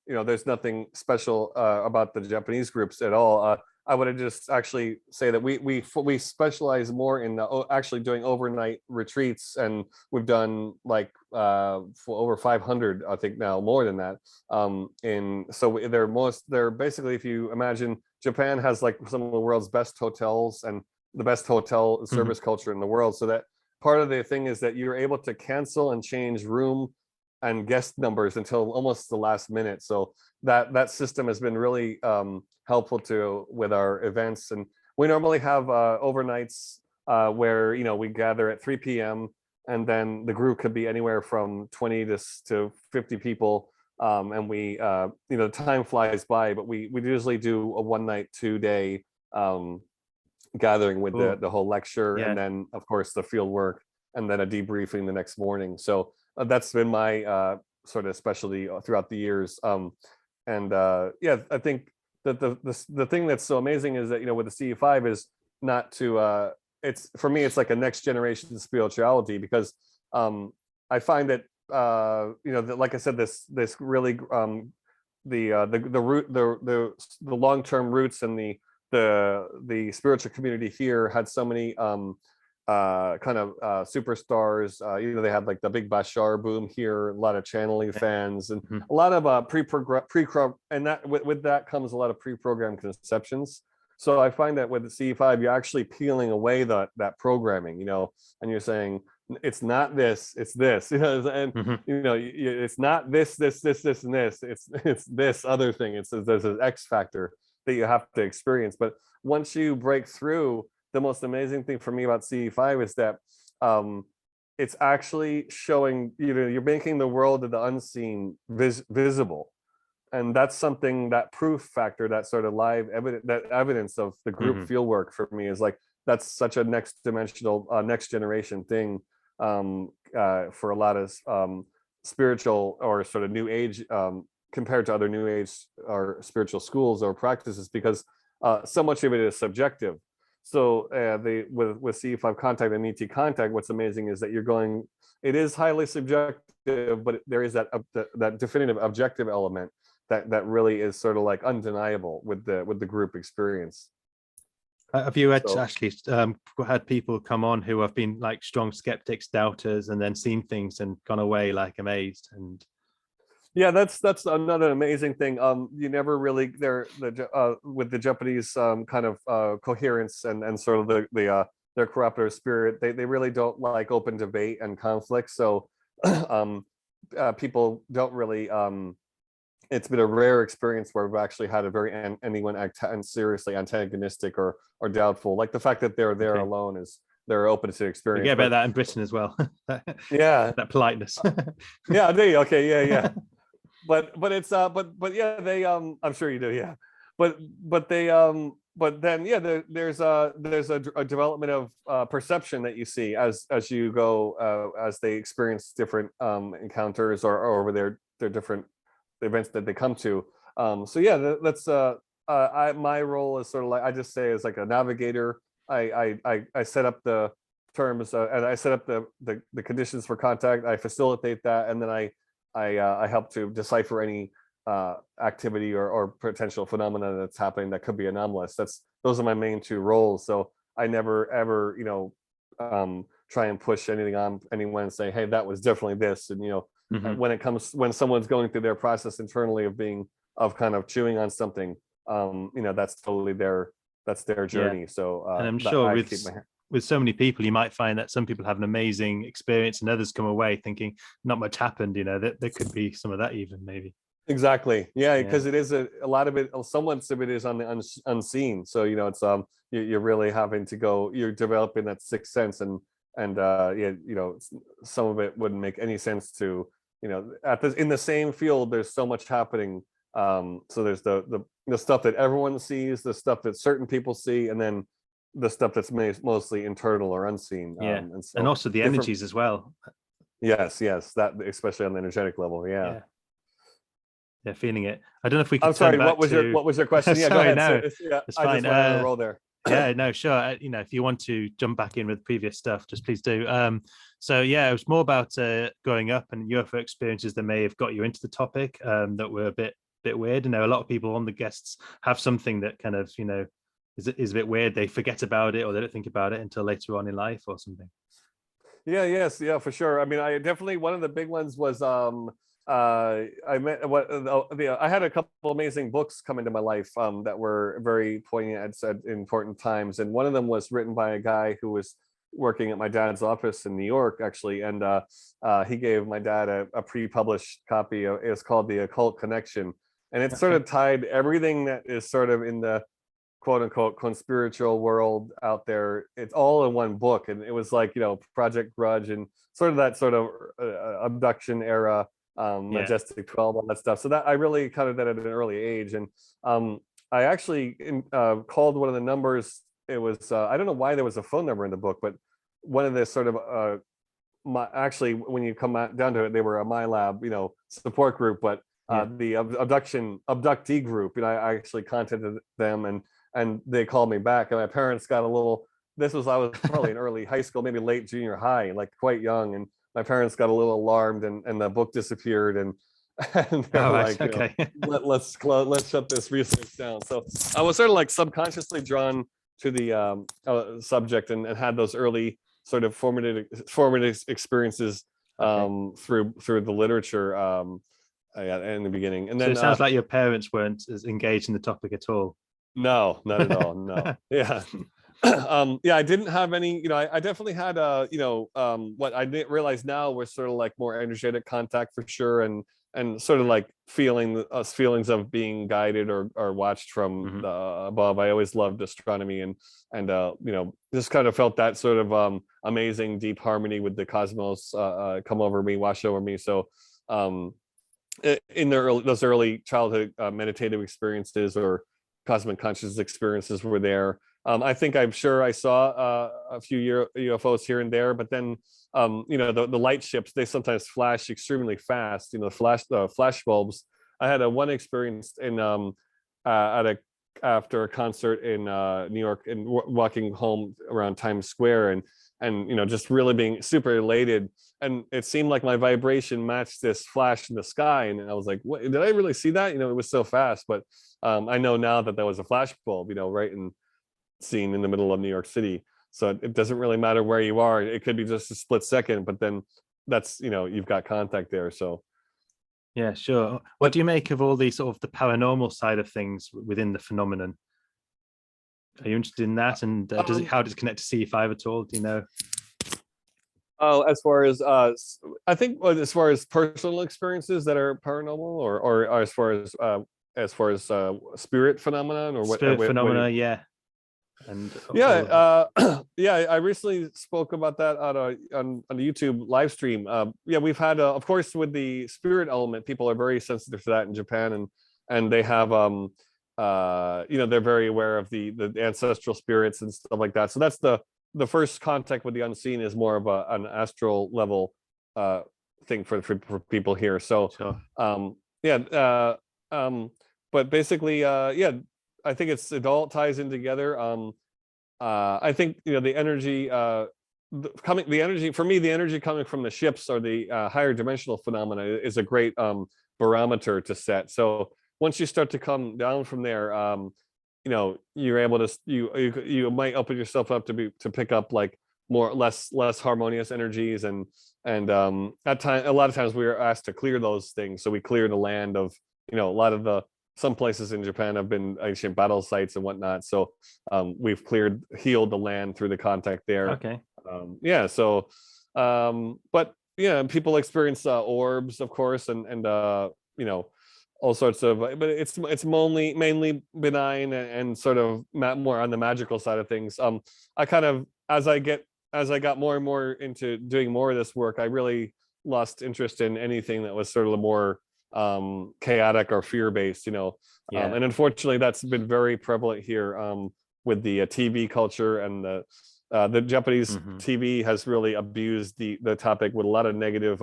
there's nothing special about the Japanese groups at all. I would have just actually say that we specialize more in actually doing overnight retreats, and we've done like for over 500, I think now, more than that. They're basically, if you imagine, Japan has like some of the world's best hotels and the best hotel service culture in the world. So that part of the thing is that you're able to cancel and change room and guest numbers until almost the last minute. So that system has been really helpful with our events. And we normally have overnights where we gather at 3 p.m. and then the group could be anywhere from 20 to 50 people. And we the time flies by, but we usually do a 1 night, 2 day gathering with the whole lecture, and then of course the field work, and then a debriefing the next morning. So that's been my sort of specialty throughout the years. I think that the thing that's so amazing is that with the CE5 is not to it's, for me, it's like a next generation spirituality, because I find that that, like I said, this really the long-term roots and the spiritual community here had so many superstars. They had like the big Bashar boom here, a lot of channeling fans, and a lot of and that with that comes a lot of pre-programmed conceptions. So I find that with the CE5, you're actually peeling away that programming, and you're saying it's not this, it's this, and it's not this, and this. It's this other thing. There's an X factor that you have to experience. But once you break through, the most amazing thing for me about CE5 is that it's actually showing, you're making the world of the unseen visible. And that's something, that proof factor, that sort of live evidence of the group field work for me is like, that's such a next dimensional, next generation thing for a lot of spiritual or sort of new age compared to other new age or spiritual schools or practices, because so much of it is subjective. So with CE5 contact and ET contact, what's amazing is that it is highly subjective, but there is that definitive objective element that really is sort of like undeniable with the group experience. Have you actually had people come on who have been like strong skeptics, doubters, and then seen things and gone away like amazed? And yeah, that's another amazing thing. You never really with the Japanese kind of coherence and sort of their cooperative spirit. They really don't like open debate and conflict. So people don't really. It's been a rare experience where we've actually had anyone seriously antagonistic or doubtful. Like the fact that they're there alone is they're open to experience. Forget about that in Britain as well. Yeah, that politeness. Yeah, there you okay, yeah. But it's but yeah, they I'm sure you do, yeah. But they but then there's a development of perception that you see as you go as they experience different encounters or over their different events that they come to. So yeah, that's my role is sort of like, I just say, as like a navigator. I set up the terms and I set up the conditions for contact. I facilitate that, and then I help to decipher any activity or potential phenomena that's happening that could be anomalous. Those are my main two roles. So I never ever try and push anything on anyone and say, hey, that was definitely this. And when someone's going through their process internally of kind of chewing on something, that's totally their journey. Yeah. So and I'm sure with so many people, you might find that some people have an amazing experience and others come away thinking not much happened. That there could be some of that even, maybe. Exactly. Yeah, because it is a lot of it. So much of it is on the unseen. So it's you're really having to go. You're developing that sixth sense, and some of it wouldn't make any sense to in the same field. There's so much happening So there's the stuff that everyone sees, the stuff that certain people see, and then the stuff that's mostly internal or unseen. Yeah, and, so and also the energies as well. Yes, that especially on the energetic level. Yeah, feeling it. I don't know if we can. I'm sorry. What was your question? Yeah, sorry, go ahead. no, Yeah, it's I fine. just went on a roll there. Yeah, no, sure. You know, if you want to jump back in with previous stuff, just please do. So yeah, it was more about growing up and UFO experiences that may have got you into the topic that were a bit weird. You know, a lot of people on the guests have something that kind of, you know, is a bit weird. They forget about it or they don't think about it until later on in life or something. Yeah, for sure. I mean, I definitely, one of the big ones was I had a couple amazing books come into my life that were very poignant at important times, and one of them was written by a guy who was working at my dad's office in New York, actually, and he gave my dad a pre-published copy of, it's called The Occult Connection, and it sort of tied everything that is sort of in the quote unquote conspiratorial world out there. It's all in one book, and it was like, you know, Project Grudge and sort of that sort of abduction era, Majestic 12, all that stuff. So that I really kind of did at an early age, and I actually called one of the numbers. It was I don't know why there was a phone number in the book, but one of the sort of actually, when you come down to it, they were a MyLab, you know, support group, but the abductee group, you know, I actually contacted them, and they called me back, and my parents got a little, I was probably in early high school, maybe late junior high, like quite young, and my parents got a little alarmed, and the book disappeared, and they were like, okay, let's shut this research down. So I was sort of like subconsciously drawn to the subject, and had those early sort of formative experiences through the literature in the beginning. And then so it sounds like your parents weren't as engaged in the topic at all. No, not at all. No. Yeah. I didn't have any, you know, I definitely had what I didn't realize now was sort of like more energetic contact for sure, and sort of like feelings of being guided or watched from above. I always loved astronomy, and you know, just kind of felt that sort of amazing deep harmony with the cosmos come over me, wash over me. So in those early childhood meditative experiences or cosmic consciousness experiences were there. I'm sure I saw a few UFOs here and there, but then you know, the light ships, they sometimes flash extremely fast. You know, flash bulbs. I had one experience in after a concert in New York, and walking home around Times Square, and you know, just really being super elated, and it seemed like my vibration matched this flash in the sky, and I was like, what, did I really see that? You know, it was so fast. But I know now that was a flash bulb, you know, right seen in the middle of New York City. So it doesn't really matter where you are. It could be just a split second, but then that's, you know, you've got contact there. So yeah, sure. What do you make of all the sort of the paranormal side of things within the phenomenon? Are you interested in that? And how does it connect to CE5 at all? Do you know? Oh, as far as I think, as far as personal experiences that are paranormal, or as far as spirit phenomenon, or what? Spirit phenomena, yeah. And I recently spoke about that on the YouTube live stream. We've had of course, with the spirit element, people are very sensitive to that in Japan, and they have you know, they're very aware of the ancestral spirits and stuff like that. So that's the first contact with the unseen is more of an astral level thing for people here. So sure. But basically I think it all ties in together. I think, you know, the energy for me, the energy coming from the ships or the higher dimensional phenomena is a great barometer to set. So once you start to come down from there, you know, you're able to, you might open yourself up to pick up like less harmonious energies, and a lot of times we are asked to clear those things. So we clear the land of, you know, some places in Japan have been ancient battle sites and whatnot. So we've healed the land through the contact there. Okay. So but yeah, people experience orbs, of course, and you know, all sorts of, but it's mainly benign and sort of more on the magical side of things. I kind of, as I got more and more into doing more of this work, I really lost interest in anything that was sort of more chaotic or fear-based, and unfortunately that's been very prevalent here with the TV culture, and the Japanese TV has really abused the topic with a lot of negative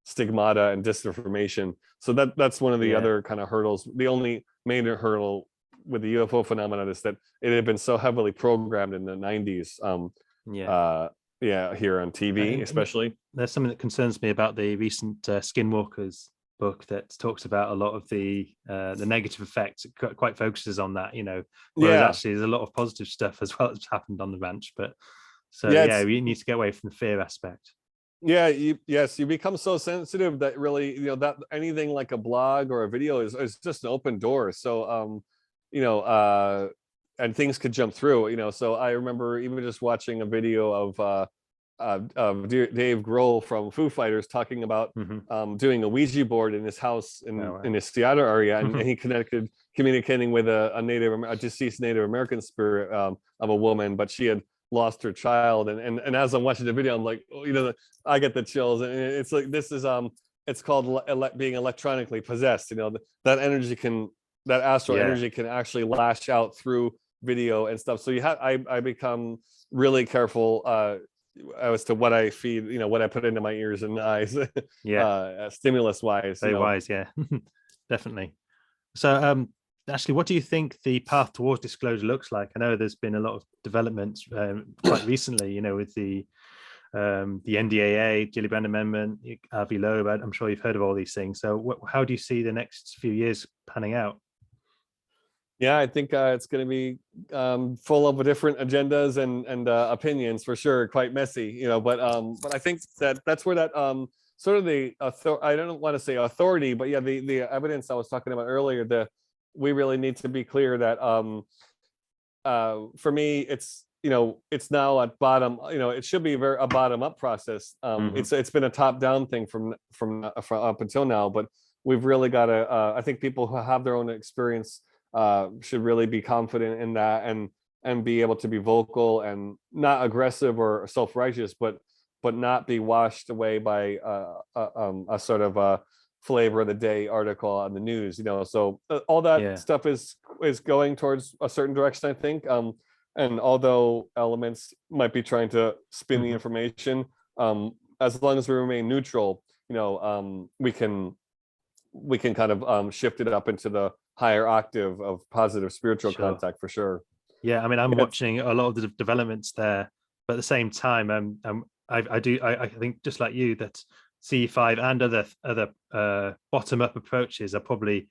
stigmata and disinformation. So that's one of the other kind of hurdles. The only major hurdle with the UFO phenomenon is that it had been so heavily programmed in the 90s. Here on TV, especially. There's something that concerns me about the recent Skinwalkers book that talks about a lot of the negative effects. It quite focuses on that, whereas actually there's a lot of positive stuff as well that's happened on the ranch. But we need to get away from the fear aspect. You become so sensitive that really, that anything like a blog or a video is just an open door. So and things could jump through, so I remember even just watching a video of Dave Grohl from Foo Fighters talking about doing a Ouija board in his house in his Seattle area, and he communicating with a deceased Native American spirit of a woman, but she had lost her child, and as I'm watching the video, I'm like, I get the chills, and it's like, this is it's called being electronically possessed. That energy that astral energy can actually lash out through video and stuff. So I become really careful as to what I feed, what I put into my ears and eyes, stimulus wise. Very wise, definitely. So Ashley, what do you think the path towards disclosure looks like? I know there's been a lot of developments quite recently, with the NDAA, Gillibrand Amendment, RV Loeb. I'm sure you've heard of all these things. So how do you see the next few years panning out? Yeah, I think it's going to be full of different agendas and opinions for sure, quite messy, but I think that's where that sort of I don't want to say authority, but the evidence I was talking about earlier, we really need to be clear that for me, it's now at bottom, it should be a bottom up process. It's been a top down thing from up until now, but we've really got to I think people who have their own experience should really be confident in that and be able to be vocal and not aggressive or self-righteous, but not be washed away by a sort of a flavor of the day article on the news. So all that stuff is going towards a certain direction, I think. And although elements might be trying to spin the information, as long as we remain neutral, we can kind of shift it up into the higher octave of positive spiritual contact for sure. Yeah, I mean, I'm watching a lot of the developments there, but at the same time, I think just like you that CE5 and other bottom up approaches are probably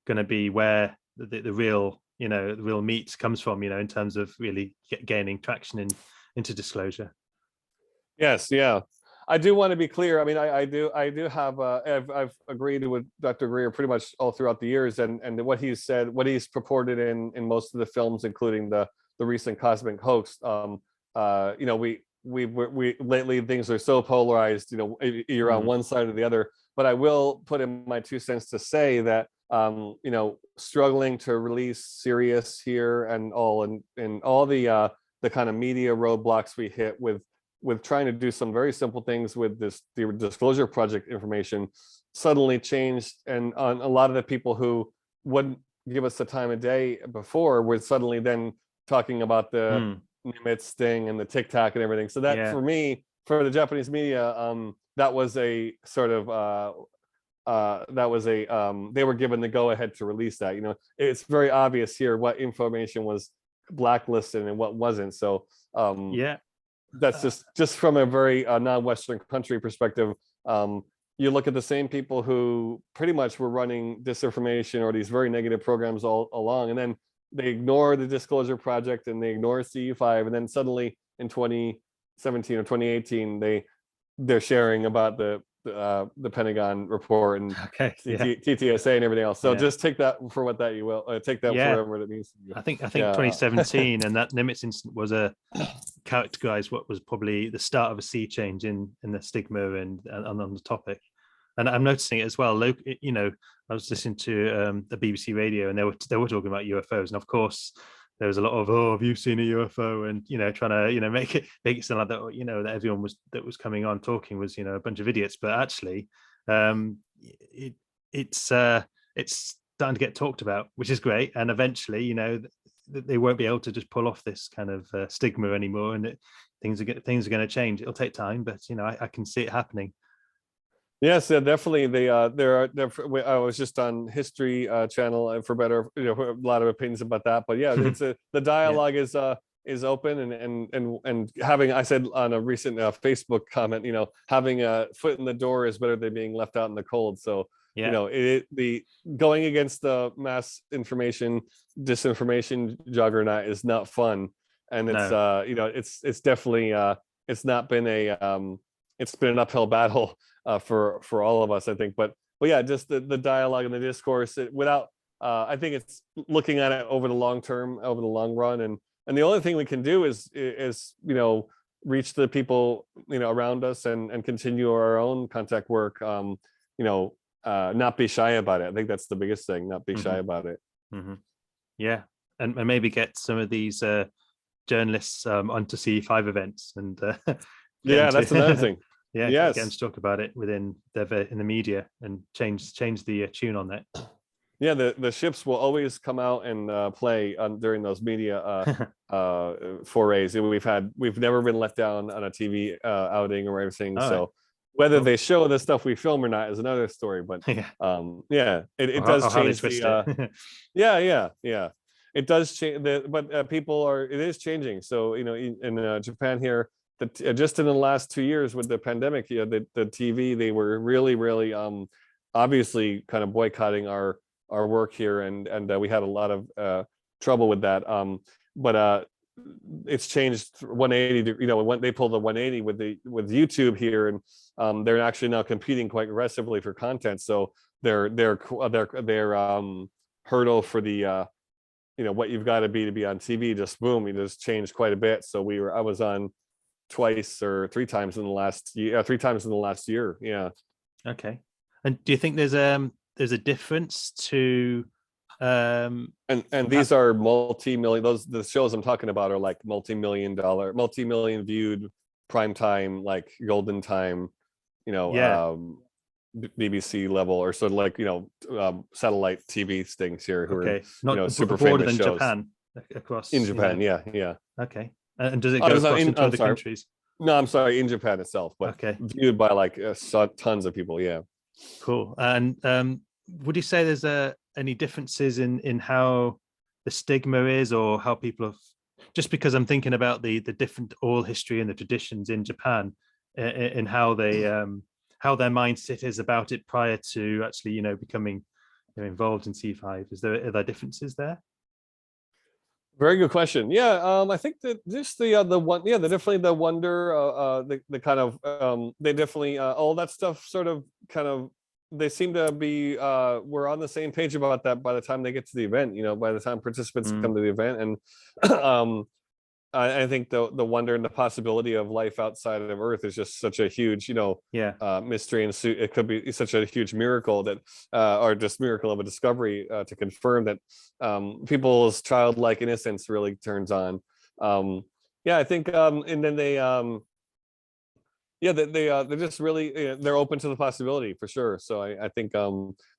going to be where the real the real meat comes from, in terms of really gaining traction into disclosure. Yes, yeah. I do want to be clear. I mean, I do have I've agreed with Dr. Greer pretty much all throughout the years, and what he's said, what he's purported in most of the films, including the recent Cosmic Hoax. We lately things are so polarized. You're on one side or the other. But I will put in my 2 cents to say that struggling to release Sirius here and all the kind of media roadblocks we hit with trying to do some very simple things with the disclosure project information suddenly changed, and on a lot of the people who wouldn't give us the time of day before were suddenly then talking about the Nimitz thing and the TikTok and everything. So that for me, for the Japanese media, that was a sort of they were given the go ahead to release that. It's very obvious here what information was blacklisted and what wasn't. So that's just from a very non-Western country perspective. You look at the same people who pretty much were running disinformation or these very negative programs all along, and then they ignore the disclosure project and they ignore CE5, and then suddenly in 2017 or 2018 they're sharing about the Pentagon report and TTSA and everything else. So just take that for what that you will. Take that for whatever it means. I think 2017 and that Nimitz incident was characterized what was probably the start of a sea change in the stigma and on the topic. And I'm noticing it as well. I was listening to the BBC radio, and they were talking about UFOs, and of course there was a lot of, have you seen a UFO? And trying to make it sound like that that everyone that was coming on talking was a bunch of idiots. But actually, it's starting to get talked about, which is great. And eventually, you know, they won't be able to just pull off this kind of stigma anymore, and things are going to change. It'll take time, but you know, I can see it happening. Yes, yeah, definitely. I was just on History Channel for better, you know, a lot of opinions about that. But yeah, it's the dialogue is open, and having, I said on a recent Facebook comment, you know, having a foot in the door is better than being left out in the cold. So you know, the going against the mass information disinformation juggernaut is not fun, and it's you know, it's definitely it's not been a it's been an uphill battle for all of us, I think. But yeah, just the dialogue and the discourse without I think it's looking at it over the long term, over the long run, and the only thing we can do is you know, reach the people, you know, around us and continue our own contact work. You know, not be shy about it. I think that's the biggest thing. Not be shy about it. Yeah, and maybe get some of these journalists onto CE5 events and yeah, that's another thing. Yeah, yes, get them to talk about it within in the media and change the tune on that. Yeah, the ships will always come out and play during those media forays. We've never been let down on a TV outing or anything. So whether they show the stuff we film or not is another story. But yeah, it does change the yeah. It does change, but people it is changing. So you know, in Japan here, just in the last 2 years with the pandemic, the TV, they were really obviously kind of boycotting our work here, and we had a lot of trouble with that. But it's changed 180. You know, when they pulled the 180 with YouTube here, and they're actually now competing quite aggressively for content. So their hurdle for the you know, what you've got to be on TV just just changed quite a bit. So I was on twice or three times in the last year. Yeah. Okay. And do you think there's a difference to and these are multi-million, the shows I'm talking about are like multi-million viewed primetime, like golden time, you know, BBC level, or sort of like, you know, satellite TV things here who are, not, you know, super broader famous than shows. Japan, across in Japan, you know. yeah. Okay. And does it go across into other countries? No, I'm sorry, in Japan itself, but viewed by like tons of people. Yeah. Cool. And would you say there's any differences in how the stigma is, or how people have, just because I'm thinking about the different oral history and the traditions in Japan, in how they how their mindset is about it prior to actually, you know, becoming, you know, involved in CE5? Are there differences there? Very good question. Yeah, I think that just the one, definitely the wonder, the kind of they definitely all that stuff sort of kind of, they seem to be we're on the same page about that by the time they get to the event. You know, by the time participants come to the event, and I think the wonder and the possibility of life outside of Earth is just such a huge, you know, mystery, and it could be such a huge miracle that, or just miracle of a discovery to confirm that people's childlike innocence really turns on. Yeah, I think, and then they, they're just really, they're open to the possibility for sure. So I think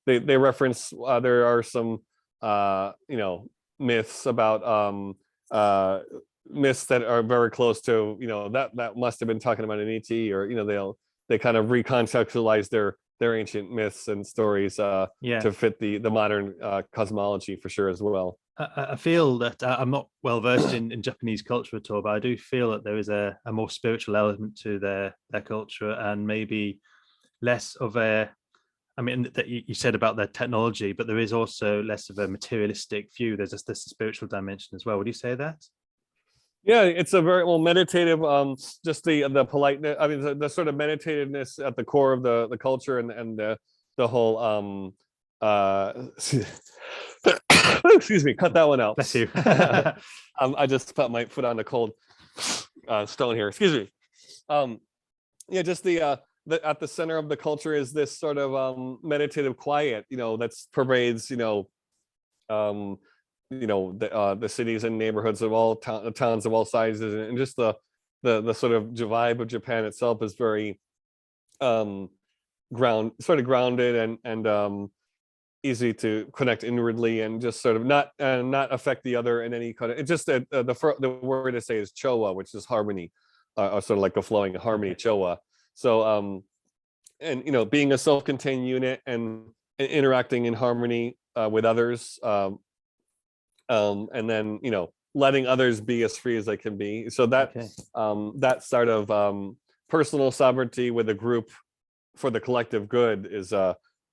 they reference there are some you know, myths about myths that are very close to, you know, that must have been talking about an ET, or, you know, they kind of recontextualize their ancient myths and stories to fit the modern cosmology for sure as well. I feel that I'm not well versed in Japanese culture at all, but I do feel that there is a more spiritual element to their culture, and maybe less of a, I mean, that you said about their technology, but there is also less of a materialistic view. There's a spiritual dimension as well. Would you say that? Yeah, it's a very meditative, just the politeness, I mean, the sort of meditativeness at the core of the culture, and the whole excuse me, cut that one out. Bless you. I just put my foot on the cold stone here. Excuse me. Yeah, just the at the center of the culture is this sort of meditative quiet, you know, that pervades, you know, the cities and neighborhoods of all towns of all sizes, and just the sort of vibe of Japan itself is very grounded and easy to connect inwardly and just sort of not affect the other in any kind of. It's just that the word to say is choa, which is harmony, or sort of like a flowing harmony, choa. So and being a self-contained unit and interacting in harmony with others, and then letting others be as free as they can be. So that that sort of personal sovereignty with a group for the collective good is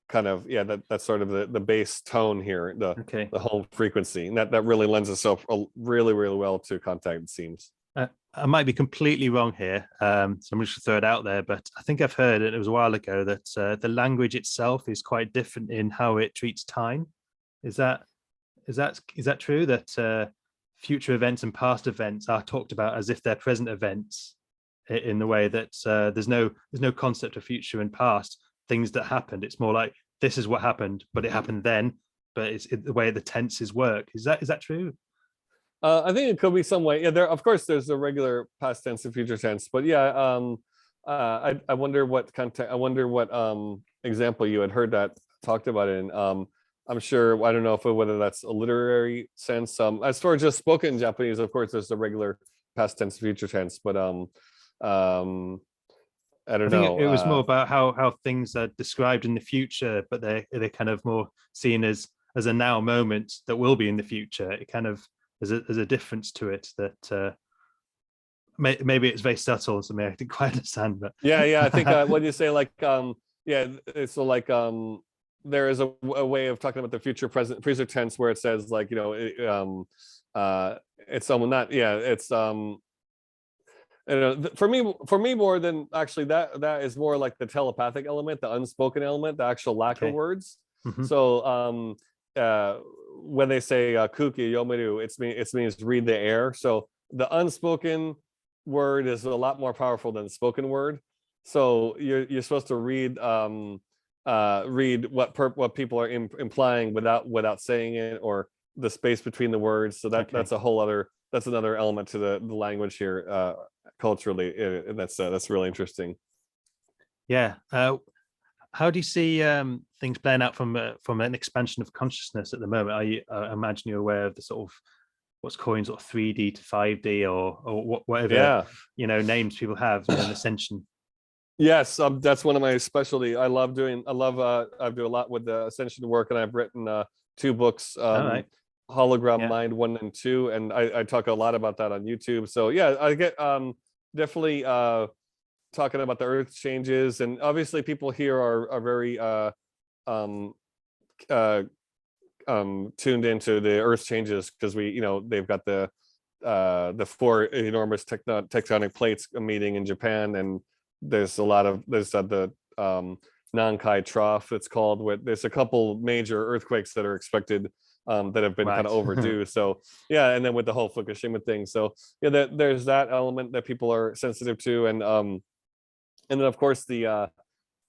kind of that's sort of the base tone here, the whole frequency, and that really lends itself really well to contact, it seems. I might be completely wrong here, so I'm just going to throw it out there, but I think I've heard it was a while ago that the language itself is quite different in how it treats time. Is that true, that future events and past events are talked about as if they're present events, in the way that there's no concept of future and past things that happened? It's more like, this is what happened, but it happened then, but it's the way the tenses work. Is that true? I think it could be some way. Yeah, of course there's a regular past tense and future tense, but I wonder what context. I wonder what example you had heard that talked about it in. I'm sure, I don't know whether that's a literary sense. As far as just spoken in Japanese, of course, there's the regular past tense, future tense, but I don't know. It was more about how things are described in the future, but they're kind of more seen as a now moment that will be in the future. It kind of there's a difference to it that maybe it's very subtle and something I didn't quite understand. But I think when you say like it's so like there is a way of talking about the future present tense where it says like it's almost not it's for me more than actually that is more like the telepathic element, the unspoken element, the actual lack of words. So when they say kuki yomeru, it means read the air. So the unspoken word is a lot more powerful than the spoken word. So you're supposed to read what people are implying without saying it, or the space between the words. So that's another element to the language here, culturally. That's really interesting. Yeah. How do you see things playing out from an expansion of consciousness at the moment? I imagine you're aware of the sort of what's coined sort of 3D to 5D or whatever names people have in Ascension. Yes, that's one of my specialty. I do a lot with the Ascension work, and I've written 2 books, Hologram Mind 1 and 2, and I talk a lot about that on YouTube. So I get definitely talking about the earth changes, and obviously people here are very tuned into the earth changes, because they've got the 4 enormous tectonic plates meeting in Japan, and there's the Nankai Trough, it's called, where there's a couple major earthquakes that are expected that have been kind of overdue. So and then with the whole Fukushima thing, so there's that element that people are sensitive to, and then of course the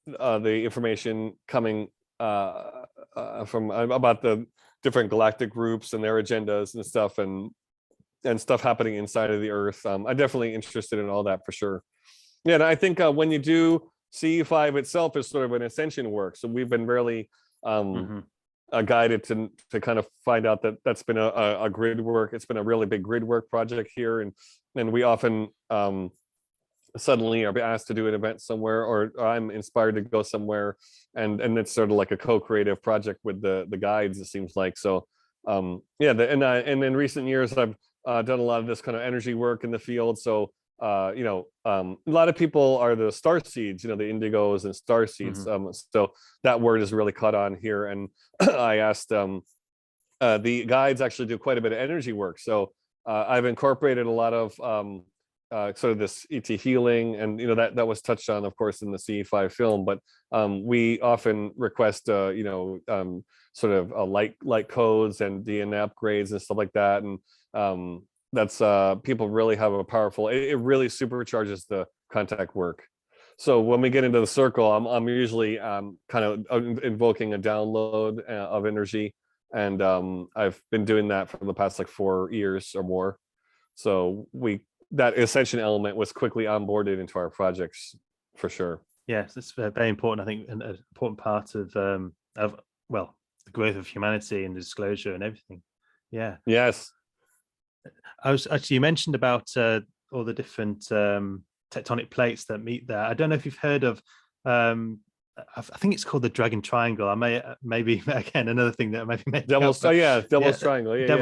information coming from about the different galactic groups and their agendas and stuff, and stuff happening inside of the earth. I'm definitely interested in all that for sure. Yeah, and I think when you do CE5 itself is sort of an ascension work, so we've been really guided to kind of find out that's been a grid work. It's been a really big grid work project here, and we often suddenly are asked to do an event somewhere, or I'm inspired to go somewhere, and it's sort of like a co-creative project with the guides, it seems like. So and in recent years I've done a lot of this kind of energy work in the field. So a lot of people are the star seeds, the indigos and star seeds. So that word is really caught on here, and I asked the guides actually do quite a bit of energy work. So I've incorporated a lot of sort of this ET healing, and that was touched on, of course, in the CE5 film. But we often request sort of light codes and DNA upgrades and stuff like that, and that's people really have a powerful. It really supercharges the contact work. So when we get into the circle, I'm usually kind of invoking a download of energy, and I've been doing that for the past like 4 years or more. So that Ascension element was quickly onboarded into our projects for sure. Yes, it's very important. I think an important part of the the growth of humanity and the disclosure and everything. Yeah. Yes. I was actually, you mentioned about all the different tectonic plates that meet there. I don't know if you've heard of, I think it's called the Dragon Triangle. I may maybe again another thing that maybe Devil's Triangle. Yeah, Devil's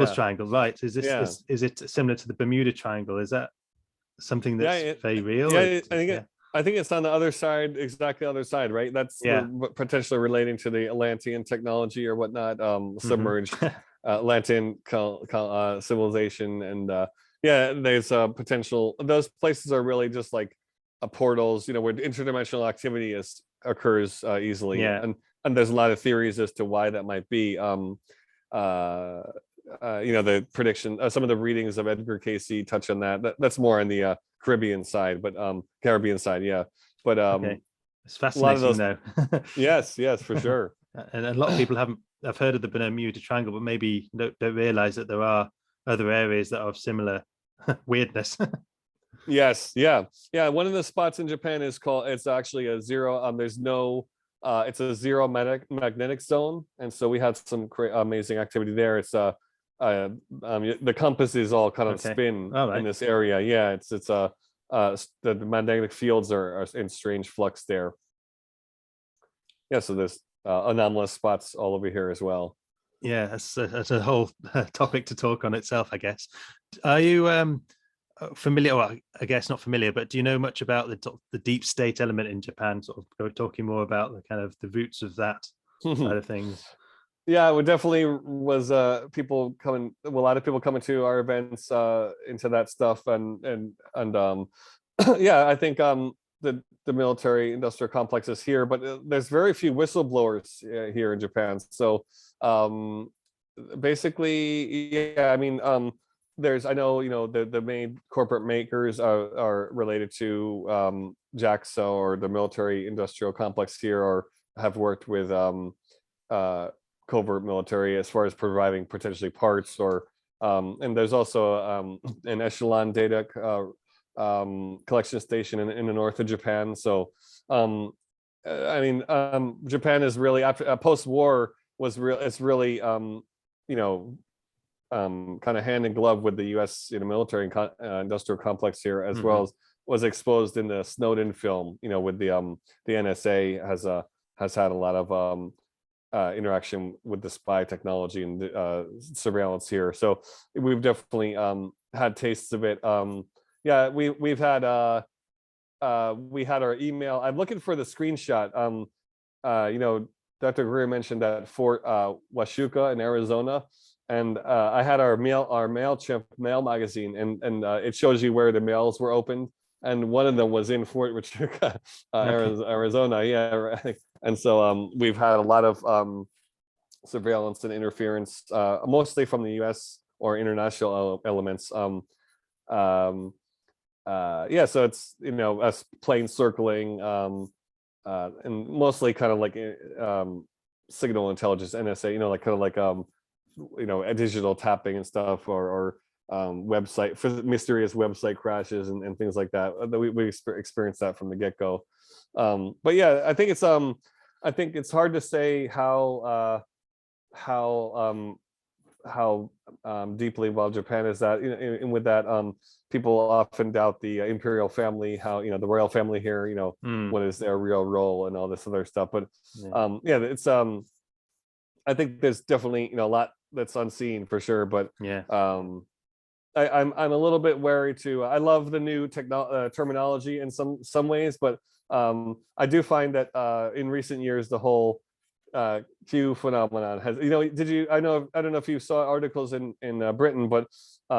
yeah. Triangle. Right? Is this Yeah. is it similar to the Bermuda Triangle? Is that something that's very real? Yeah, I think it's on the other side, exactly the other side, right? That's potentially relating to the Atlantean technology or whatnot, submerged Atlantean civilization, and there's potential. Those places are really just like portals, where interdimensional activity occurs easily, and there's a lot of theories as to why that might be. The prediction, some of the readings of Edgar Casey touch on that. That's more on the Caribbean side, but Caribbean side, yeah. But it's fascinating though. yes, for sure. And a lot of people have heard of the Bermuda Triangle, but maybe don't realize that there are other areas that are of similar weirdness. Yes, yeah. One of the spots in Japan it's actually a zero. There's no. It's a zero magnetic zone, and so we had some amazing activity there. It's the compass is all kind of spin in this area. Yeah, it's the magnetic fields are in strange flux there. Yeah, so there's anomalous spots all over here as well. Yeah, that's a whole topic to talk on itself, I guess. Are you familiar? Well, I guess not familiar, but do you know much about the deep state element in Japan? Sort of talking more about the kind of the roots of that side of things. Yeah, it definitely was people coming. A lot of people coming to our events into that stuff, and yeah, I think the military industrial complex is here, but there's very few whistleblowers here in Japan. So basically, yeah, I mean, I know the main corporate makers are related to JAXA or the military industrial complex here, or have worked with covert military as far as providing potentially parts, or and there's also an Echelon data collection station in the north of Japan. So I mean, Japan is really, after post-war, it's really kind of hand in glove with the U.S. military industrial complex here, as well as was exposed in the Snowden film. With the NSA has had a lot of interaction with the spy technology and surveillance here. So we've definitely had tastes of it. Yeah, we've had we had our email. I'm looking for the screenshot. Dr. Greer mentioned that Fort Huachuca in Arizona, and I had our MailChimp mail magazine, and it shows you where the mails were opened, and one of them was in Fort Huachuca, Arizona. Yeah, right. And so we've had a lot of surveillance and interference, mostly from the U.S. or international elements. Yeah, so it's us planes circling, and mostly kind of like signal intelligence, NSA, like kind of like a digital tapping and stuff, or website for mysterious website crashes and things like that. We experienced that from the get-go. But yeah, I think it's hard to say how deeply involved Japan is that, and with that, people often doubt the imperial family, how the royal family here, what is their real role and all this other stuff. But yeah, it's I think there's definitely a lot that's unseen for sure. But yeah, I'm a little bit wary too. I love the new terminology in some ways, but I do find that in recent years the whole Q phenomenon has, I don't know if you saw articles in Britain, but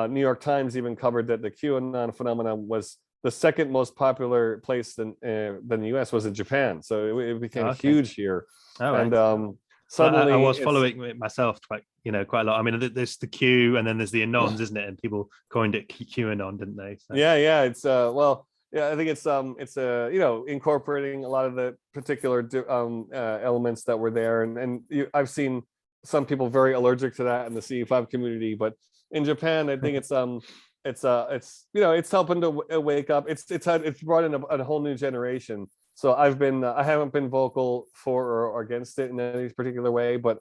New York Times even covered that the QAnon phenomenon was the second most popular place than the US was in Japan. So it became huge here. And suddenly I was following it myself quite a lot. I mean, there's the Q and then there's the Anons, isn't it? And people coined it QAnon, didn't they? So. Yeah, it's yeah, I think it's incorporating a lot of the particular elements that were there, and I've seen some people very allergic to that in the CE5 community, but in Japan, I think it's helping to wake up. It's brought in a whole new generation. So I haven't been vocal for or against it in any particular way, but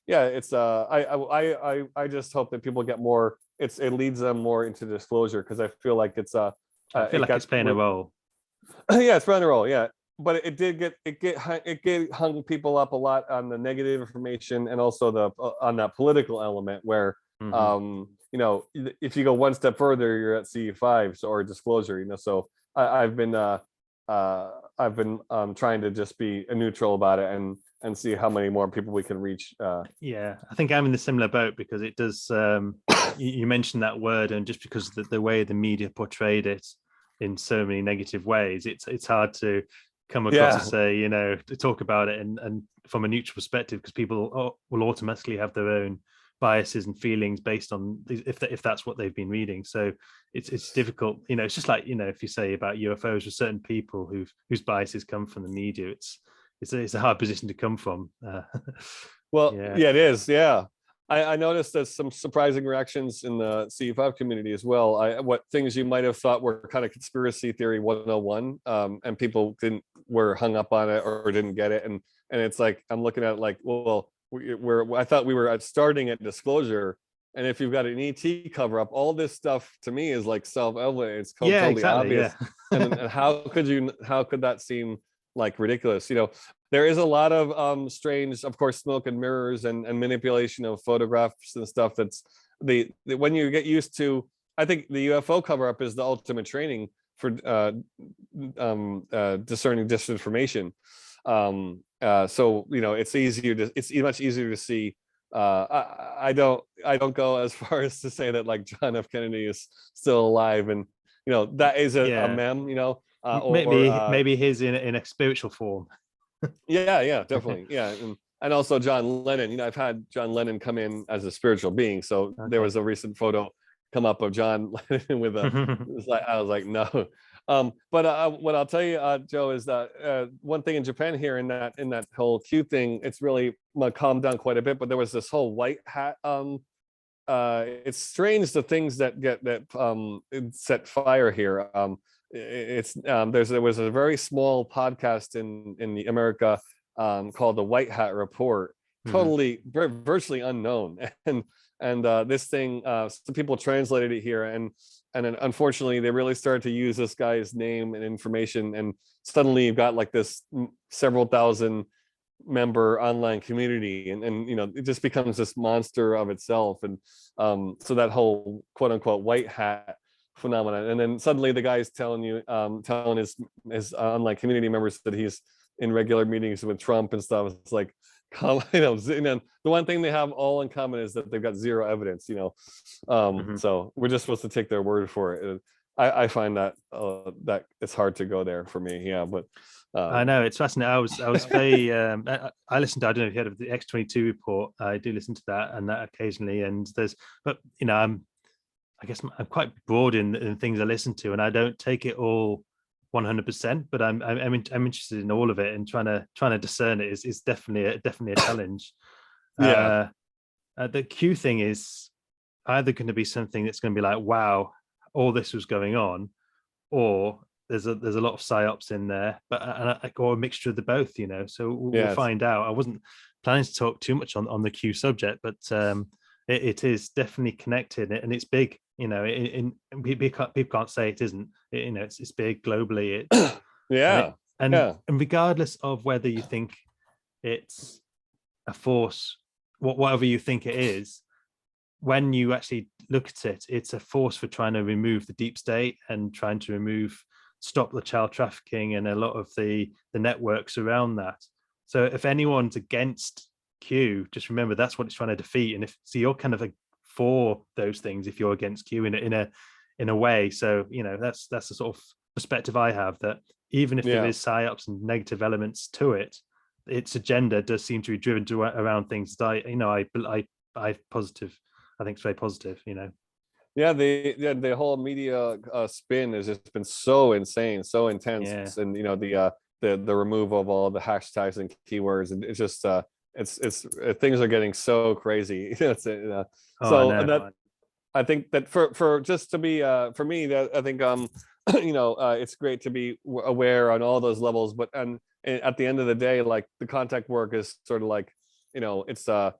yeah, it's I just hope that people get more. It leads them more into disclosure, because I feel like it's I feel like it's playing a role. yeah, it's playing a role. Yeah, but it hung people up a lot on the negative information, and also on that political element where you know, if you go one step further, you're at CE5 or disclosure. You know, so I've been trying to just be neutral about it and see how many more people we can reach. Yeah, I think I'm in the similar boat, because it does. You mentioned that word, and just because the way the media portrayed it in so many negative ways, it's hard to come across to say, you know, to talk about it and from a neutral perspective, because people will automatically have their own biases and feelings based on if that's what they've been reading. So it's difficult, you know. It's just like, you know, if you say about UFOs with certain people whose biases come from the media, it's a hard position to come from. Well, yeah, it is. Yeah, I noticed there's some surprising reactions in the CE5 community as well. What things you might have thought were kind of conspiracy theory 101, and people were hung up on it or didn't get it, and it's like, I'm looking at it like, well, I thought we were starting at disclosure, and if you've got an ET cover up, all this stuff to me is like self-evident. It's totally obvious. And how could that seem like ridiculous? You know, there is a lot of strange, of course, smoke and mirrors and manipulation of photographs and stuff. That's when you get used to. I think the UFO cover up is the ultimate training for discerning disinformation. So, you know, it's much easier to see. I don't go as far as to say that like John F. Kennedy is still alive, and you know, that is a mem, you know. Maybe he's in a spiritual form. Yeah, definitely. Yeah, and also John Lennon. You know, I've had John Lennon come in as a spiritual being. So there was a recent photo come up of John Lennon with I was like, no. But what I'll tell you, Joe, is that one thing in Japan here in that whole Q thing, it's really calmed down quite a bit. But there was this whole white hat. It's strange the things that set fire here. There was a very small podcast in the America called the White Hat Report, totally virtually unknown, and this thing, some people translated it here, and then unfortunately they really started to use this guy's name and information, and suddenly you've got like this several thousand member online community, and you know, it just becomes this monster of itself. And so that whole quote unquote white hat phenomenon, and then suddenly the guy's telling his online community members that he's in regular meetings with Trump and stuff. It's like, you know, the one thing they have all in common is that they've got zero evidence, you know. So we're just supposed to take their word for it. I find that that it's hard to go there for me. Yeah, but I know, it's fascinating. I was very I listened to, I don't know if you heard of the X-22 report. I do listen to that and that occasionally, and but you know, I guess I'm quite broad in things I listen to, and I don't take it all 100%, but I'm interested in all of it, and trying to discern it is definitely a challenge. Yeah. The Q thing is either going to be something that's going to be like, wow, all this was going on, or there's a lot of psyops in there, or a mixture of the both, you know. So we'll find out. I wasn't planning to talk too much on the Q subject, but it is definitely connected, and it's big. You know, people can't say it isn't. You know, it's big globally. And regardless of whether you think it's a force, whatever you think it is, when you actually look at it, it's a force for trying to remove the deep state and trying to stop the child trafficking and a lot of the networks around that. So if anyone's against Q, just remember that's what it's trying to defeat. And so you're kind of like for those things if you're against Q in a way. So, you know, that's the sort of perspective I have, that even if there is psyops and negative elements to it, its agenda does seem to be driven around things that I positive. I think it's very positive, you know. Yeah, the whole media spin has just been so insane, so intense, and you know, the removal of all the hashtags and keywords, and it's just it's things are getting so crazy. I think that for just to be for me, that I think it's great to be aware on all those levels, but and at the end of the day, like the contact work is sort of like, it's the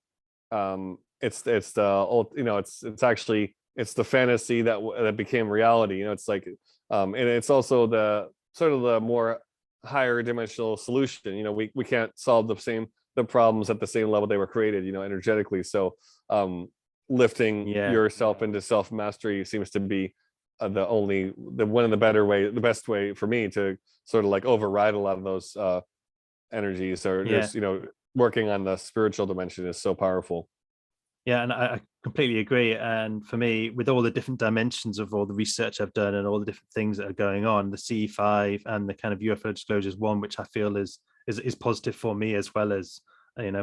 old, it's actually, it's the fantasy that became reality. It's like, and it's also the sort of the more higher dimensional solution. We can't solve the problems at the same level they were created, energetically. So lifting yourself into self-mastery seems to be the best way for me to sort of like override a lot of those energies, or just working on the spiritual dimension is so powerful. Yeah, and I completely agree. And for me, with all the different dimensions of all the research I've done and all the different things that are going on, the CE5 and the kind of UFO disclosures one, which I feel is positive for me as well as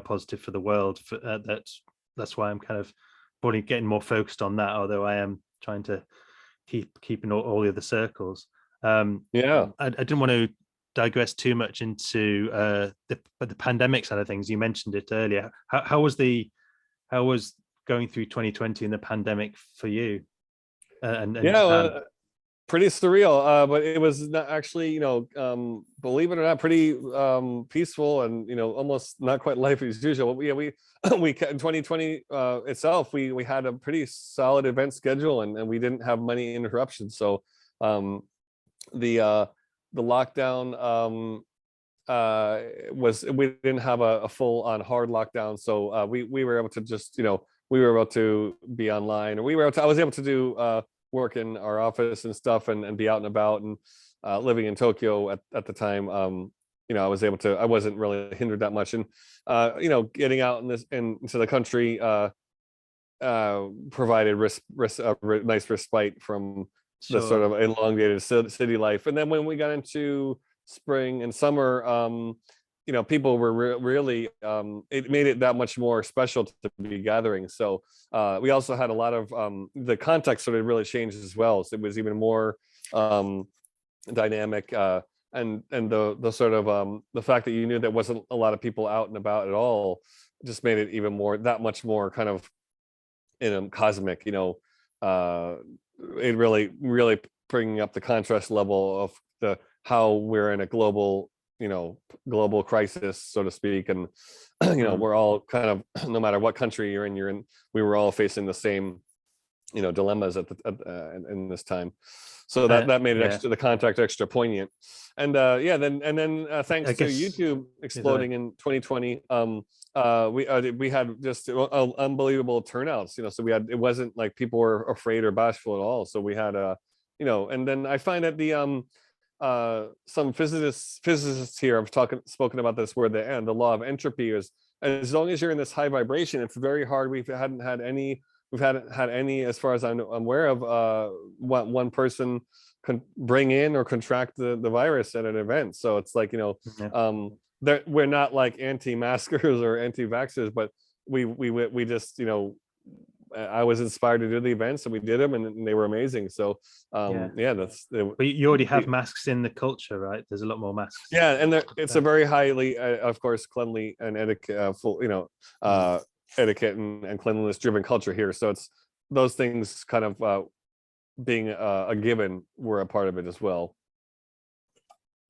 positive for the world. That's why I'm kind of probably getting more focused on that, although I am trying to keeping all the other circles. I didn't want to digress too much into the pandemic side of things. You mentioned it earlier. How was going through 2020 and the pandemic for you? Pretty surreal, but it was not actually, believe it or not, pretty peaceful and almost not quite life as usual. We in 2020 itself, we had a pretty solid event schedule, and we didn't have many interruptions. So the lockdown we didn't have a full on hard lockdown, so we were able to just we were able to be online, or I was able to do work in our office and stuff, and be out and about, and living in Tokyo at the time. I was able to, I wasn't really hindered that much, and getting out into the country provided nice respite from the sort of elongated city life. And then when we got into spring and summer, people were really, it made it that much more special to be gathering. So we also had a lot of, the context sort of really changed as well. So it was even more dynamic, and the sort of, the fact that you knew there wasn't a lot of people out and about at all just made it even that much more kind of, cosmic, it really bringing up the contrast level of how we're in a global crisis, so to speak. And we're all kind of, no matter what country you're in, we were all facing the same dilemmas in this time. So that made it the contact extra poignant. And then thanks to YouTube exploding in 2020, we had just unbelievable turnouts. So it wasn't like people were afraid or bashful at all. So we had and then I find that the some physicists here have spoken about this, where the law of entropy is, as long as you're in this high vibration, it's very hard. We hadn't had any, as far as I'm aware of, one person can bring in or contract the virus at an event. So it's like, we're not like anti-maskers or anti-vaxxers, but we just, I was inspired to do the events, and we did them, and they were amazing. So but you already have masks in the culture, right? There's a lot more masks. Yeah, and it's a very highly, of course, cleanly and etiquette, etiquette and cleanliness driven culture here. So it's those things kind of being a given were a part of it as well.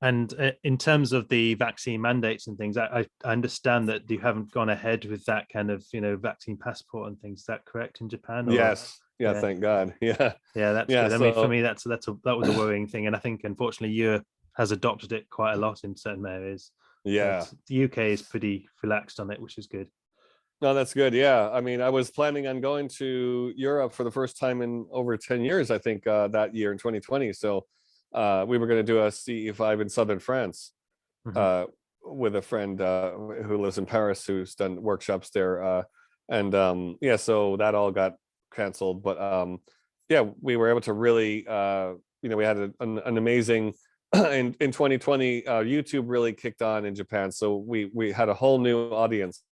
And in terms of the vaccine mandates and things, I understand that you haven't gone ahead with that kind of vaccine passport and things. Is that correct in Japan? Or? Yes. Yeah. Thank God. Yeah. Yeah, that's good. I mean, for me, that was a worrying thing, and I think unfortunately Europe has adopted it quite a lot in certain areas. Yeah. But the UK is pretty relaxed on it, which is good. No, that's good. Yeah. I mean, I was planning on going to Europe for the first time in over 10 years, I think, that year in 2020. So we were going to do a CE5 in southern France with a friend who lives in Paris, who's done workshops there. So that all got canceled. But we were able to really, we had an amazing, in 2020, YouTube really kicked on in Japan. So we had a whole new audience.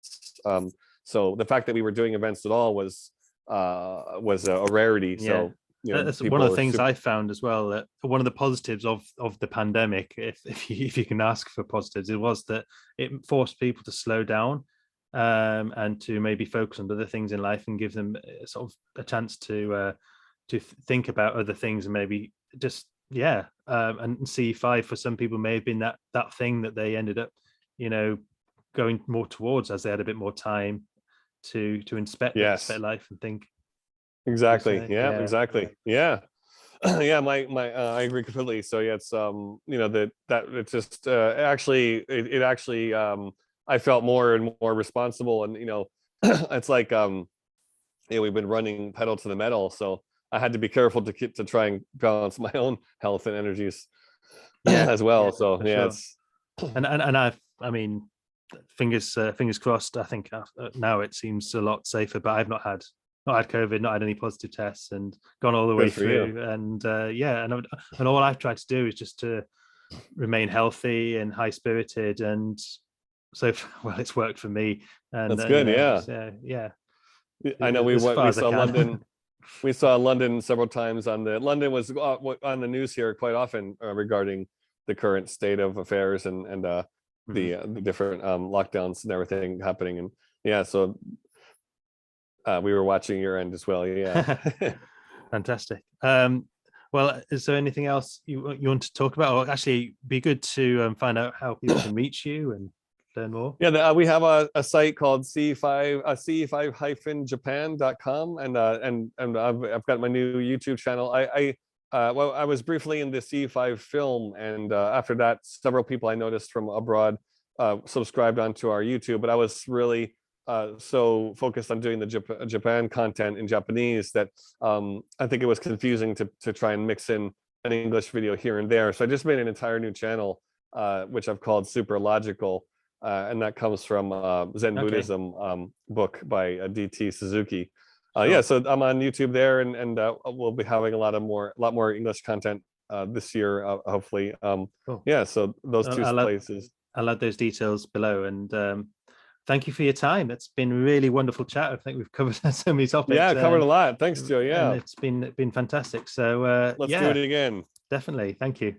So the fact that we were doing events at all was a rarity. Yeah. So that's one of the things I found as well. That one of the positives of the pandemic, if you can ask for positives, it was that it forced people to slow down and to maybe focus on other things in life, and give them sort of a chance to think about other things, and maybe just and CE5 for some people may have been that thing that they ended up, going more towards as they had a bit more time to inspect life and think. Exactly. Yeah, Yeah. exactly. Yeah. Yeah, I agree completely. So yeah, it's that it just actually it actually I felt more and more responsible, and it's like we've been running pedal to the metal, so I had to be careful to try and balance my own health and energies as well. So yeah, sure. it's and I mean, fingers crossed. I think now it seems a lot safer, but I've not had COVID, not had any positive tests, and gone all the way through. You. And and all I've tried to do is just to remain healthy and high spirited, and so well, it's worked for me. And that's good. Yeah. I know we saw London. We saw London several times London was on the news here quite often regarding the current state of affairs and the different lockdowns and everything happening. And yeah, so we were watching your end as well. Yeah. Fantastic. Well, is there anything else you want to talk about? Or actually be good to find out how people can reach you and learn more. Yeah, we have a site called CE5 CE5-Japan.com, and I've got my new YouTube channel. I was briefly in the CE5 film, and after that, several people I noticed from abroad subscribed onto our YouTube. But I was really so focused on doing the Japan content in Japanese that I think it was confusing to try and mix in an English video here and there. So I just made an entire new channel, which I've called Super Logical. And that comes from Zen Buddhism book by DT Suzuki. Yeah, so I'm on YouTube there, and we'll be having a lot more English content this year, hopefully. Cool. Yeah, so those two places. I'll add those details below, and thank you for your time. It's been a really wonderful chat. I think we've covered so many topics. Yeah, covered a lot. Thanks, Joe. Yeah, and it's been fantastic. So let's do it again. Definitely. Thank you.